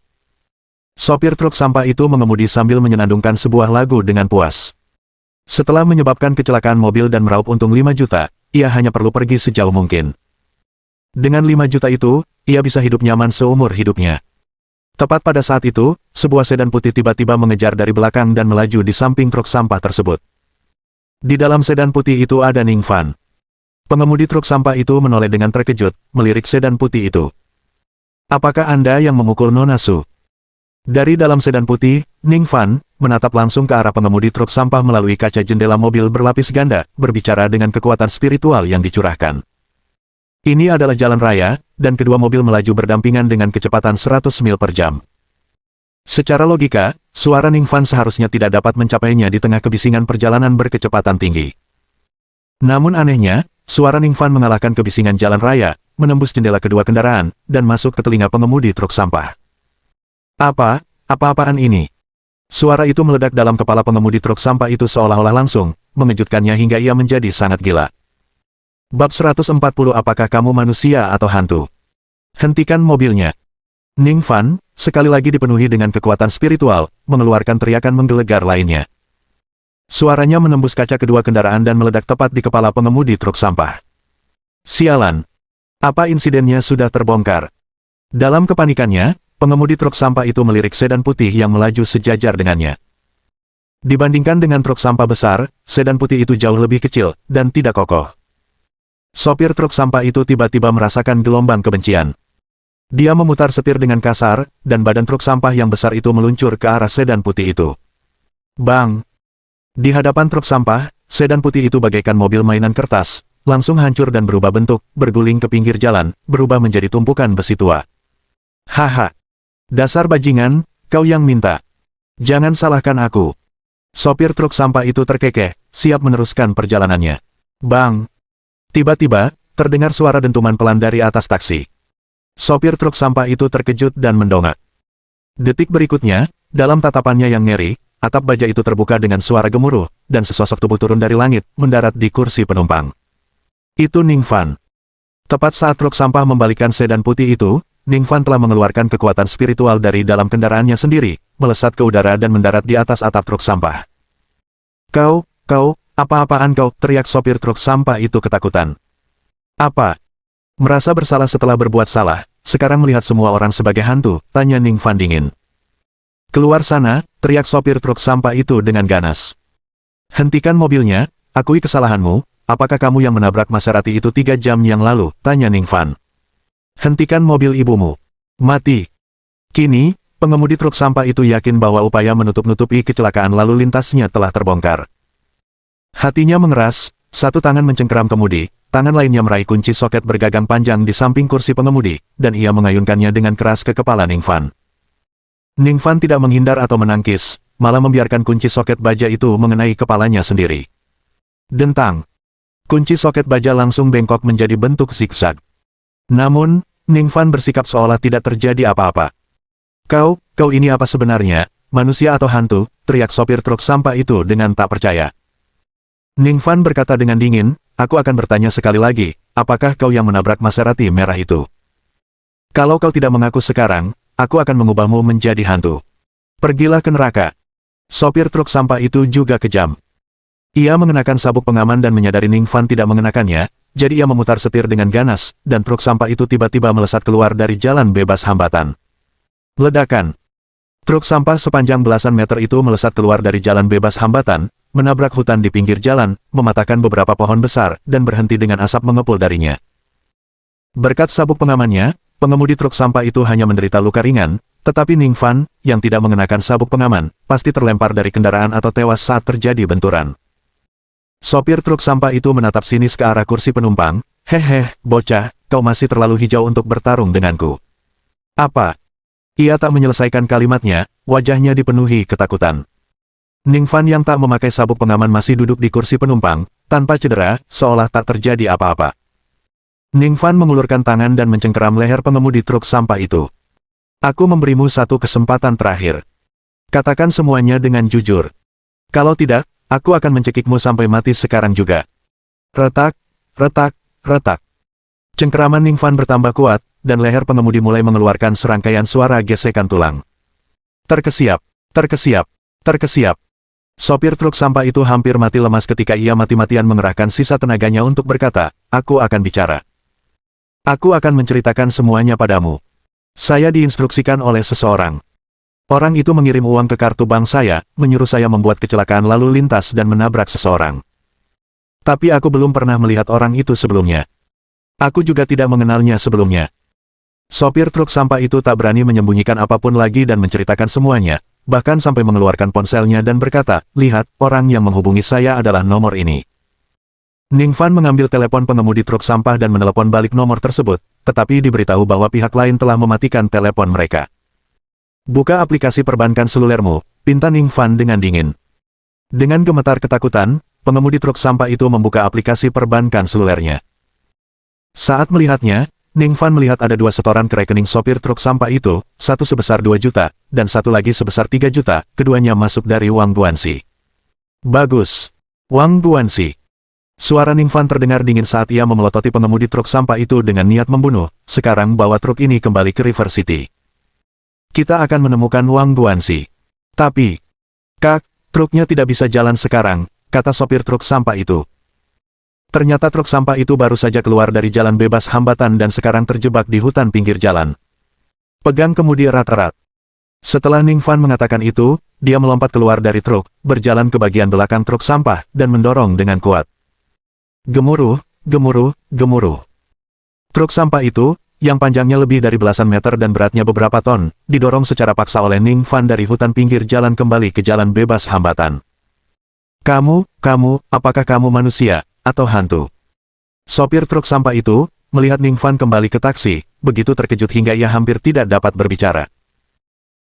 Sopir truk sampah itu mengemudi sambil menyenandungkan sebuah lagu dengan puas. Setelah menyebabkan kecelakaan mobil dan meraup untung 5 juta, ia hanya perlu pergi sejauh mungkin. Dengan 5 juta itu, ia bisa hidup nyaman seumur hidupnya. Tepat pada saat itu, sebuah sedan putih tiba-tiba mengejar dari belakang dan melaju di samping truk sampah tersebut. Di dalam sedan putih itu ada Ning Fan. Pengemudi truk sampah itu menoleh dengan terkejut, melirik sedan putih itu. Apakah Anda yang memukul Nona Su? Dari dalam sedan putih, Ning Fan menatap langsung ke arah pengemudi truk sampah melalui kaca jendela mobil berlapis ganda, berbicara dengan kekuatan spiritual yang dicurahkan. Ini adalah jalan raya, dan kedua mobil melaju berdampingan dengan kecepatan 100 mil per jam. Secara logika, suara Ning Fan seharusnya tidak dapat mencapainya di tengah kebisingan perjalanan berkecepatan tinggi. Namun anehnya, suara Ning Fan mengalahkan kebisingan jalan raya, menembus jendela kedua kendaraan, dan masuk ke telinga pengemudi truk sampah. Apa-apaan ini? Suara itu meledak dalam kepala pengemudi truk sampah itu seolah-olah langsung, mengejutkannya hingga ia menjadi sangat gila. Bab 140. Apakah kamu manusia atau hantu? Hentikan mobilnya. Ning Fan, sekali lagi dipenuhi dengan kekuatan spiritual, mengeluarkan teriakan menggelegar lainnya. Suaranya menembus kaca kedua kendaraan dan meledak tepat di kepala pengemudi truk sampah. Sialan! Apa insidennya sudah terbongkar? Dalam kepanikannya, pengemudi truk sampah itu melirik sedan putih yang melaju sejajar dengannya. Dibandingkan dengan truk sampah besar, sedan putih itu jauh lebih kecil, dan tidak kokoh. Sopir truk sampah itu tiba-tiba merasakan gelombang kebencian. Dia memutar setir dengan kasar, dan badan truk sampah yang besar itu meluncur ke arah sedan putih itu. Bang! Di hadapan truk sampah, sedan putih itu bagaikan mobil mainan kertas, langsung hancur dan berubah bentuk, berguling ke pinggir jalan, berubah menjadi tumpukan besi tua. Haha! Dasar bajingan, kau yang minta. Jangan salahkan aku. Sopir truk sampah itu terkekeh, siap meneruskan perjalanannya. Bang! Tiba-tiba, terdengar suara dentuman pelan dari atas taksi. Sopir truk sampah itu terkejut dan mendongak. Detik berikutnya, dalam tatapannya yang ngeri, atap baja itu terbuka dengan suara gemuruh, dan sesosok tubuh turun dari langit, mendarat di kursi penumpang. Itu Ning Fan. Tepat saat truk sampah membalikkan sedan putih itu, Ning Fan telah mengeluarkan kekuatan spiritual dari dalam kendaraannya sendiri, melesat ke udara dan mendarat di atas atap truk sampah. Kau, apa-apaan kau? Teriak sopir truk sampah itu ketakutan. Apa? Merasa bersalah setelah berbuat salah, sekarang melihat semua orang sebagai hantu, tanya Ning Fan dingin. Keluar sana, teriak sopir truk sampah itu dengan ganas. Hentikan mobilnya, akui kesalahanmu, apakah kamu yang menabrak Maserati itu 3 jam yang lalu, tanya Ning Fan. Hentikan mobil ibumu. Mati. Kini, pengemudi truk sampah itu yakin bahwa upaya menutup-nutupi kecelakaan lalu lintasnya telah terbongkar. Hatinya mengeras, satu tangan mencengkeram kemudi, tangan lainnya meraih kunci soket bergagang panjang di samping kursi pengemudi, dan ia mengayunkannya dengan keras ke kepala Ning Fan. Ning Fan tidak menghindar atau menangkis, malah membiarkan kunci soket baja itu mengenai kepalanya sendiri. Dentang. Kunci soket baja langsung bengkok menjadi bentuk zigzag. Namun, Ning Fan bersikap seolah tidak terjadi apa-apa. Kau ini apa sebenarnya, manusia atau hantu? Teriak sopir truk sampah itu dengan tak percaya. Ning Fan berkata dengan dingin, aku akan bertanya sekali lagi, apakah kau yang menabrak Maserati merah itu? Kalau kau tidak mengaku sekarang, aku akan mengubahmu menjadi hantu. Pergilah ke neraka. Sopir truk sampah itu juga kejam. Ia mengenakan sabuk pengaman dan menyadari Ning Fan tidak mengenakannya, jadi ia memutar setir dengan ganas, dan truk sampah itu tiba-tiba melesat keluar dari jalan bebas hambatan. Ledakan. Truk sampah sepanjang belasan meter itu melesat keluar dari jalan bebas hambatan, menabrak hutan di pinggir jalan, mematahkan beberapa pohon besar, dan berhenti dengan asap mengepul darinya. Berkat sabuk pengamannya, pengemudi truk sampah itu hanya menderita luka ringan, tetapi Ning Fan, yang tidak mengenakan sabuk pengaman, pasti terlempar dari kendaraan atau tewas saat terjadi benturan. Sopir truk sampah itu menatap sinis ke arah kursi penumpang, hehe, bocah, kau masih terlalu hijau untuk bertarung denganku. Apa? Ia tak menyelesaikan kalimatnya, wajahnya dipenuhi ketakutan. Ning Fan yang tak memakai sabuk pengaman masih duduk di kursi penumpang, tanpa cedera, seolah tak terjadi apa-apa. Ning Fan mengulurkan tangan dan mencengkeram leher pengemudi truk sampah itu. Aku memberimu satu kesempatan terakhir. Katakan semuanya dengan jujur. Kalau tidak, aku akan mencekikmu sampai mati sekarang juga. Retak, retak, retak. Cengkeraman Ning Fan bertambah kuat, dan leher pengemudi mulai mengeluarkan serangkaian suara gesekan tulang. Terkesiap, terkesiap, terkesiap. Sopir truk sampah itu hampir mati lemas ketika ia mati-matian mengerahkan sisa tenaganya untuk berkata, aku akan bicara. Aku akan menceritakan semuanya padamu. Saya diinstruksikan oleh seseorang. Orang itu mengirim uang ke kartu bank saya, menyuruh saya membuat kecelakaan lalu lintas dan menabrak seseorang. Tapi aku belum pernah melihat orang itu sebelumnya. Aku juga tidak mengenalnya sebelumnya. Sopir truk sampah itu tak berani menyembunyikan apapun lagi dan menceritakan semuanya, bahkan sampai mengeluarkan ponselnya dan berkata, lihat, orang yang menghubungi saya adalah nomor ini. Ning Fan mengambil telepon pengemudi truk sampah dan menelepon balik nomor tersebut, tetapi diberitahu bahwa pihak lain telah mematikan telepon mereka. Buka aplikasi perbankan selulermu, pinta Ning Fan dengan dingin. Dengan gemetar ketakutan, pengemudi truk sampah itu membuka aplikasi perbankan selulernya. Saat melihatnya, Ning Fan melihat ada dua setoran ke rekening sopir truk sampah itu, satu sebesar 2 juta, dan satu lagi sebesar 3 juta, keduanya masuk dari Wang Guanxi. Bagus. Wang Guanxi. Suara Ning Fan terdengar dingin saat ia memelototi pengemudi truk sampah itu dengan niat membunuh. Sekarang bawa truk ini kembali ke River City. Kita akan menemukan Wang Guanxi. Tapi, Kak, truknya tidak bisa jalan sekarang, kata sopir truk sampah itu. Ternyata truk sampah itu baru saja keluar dari jalan bebas hambatan dan sekarang terjebak di hutan pinggir jalan. Pegang kemudi erat-erat. Setelah Ning Fan mengatakan itu, dia melompat keluar dari truk, berjalan ke bagian belakang truk sampah, dan mendorong dengan kuat. Gemuruh, gemuruh, gemuruh. Truk sampah itu, yang panjangnya lebih dari belasan meter dan beratnya beberapa ton, didorong secara paksa oleh Ning Fan dari hutan pinggir jalan kembali ke jalan bebas hambatan. Kamu, apakah kamu manusia atau hantu? Sopir truk sampah itu, melihat Ning Fan kembali ke taksi, begitu terkejut hingga ia hampir tidak dapat berbicara.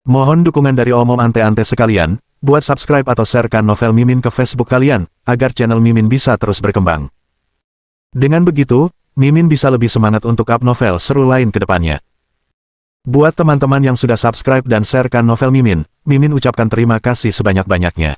Mohon dukungan dari omom ante-ante sekalian, buat subscribe atau sharekan novel Mimin ke Facebook kalian, agar channel Mimin bisa terus berkembang. Dengan begitu, Mimin bisa lebih semangat untuk up novel seru lain ke depannya. Buat teman-teman yang sudah subscribe dan sharekan novel Mimin, Mimin ucapkan terima kasih sebanyak-banyaknya.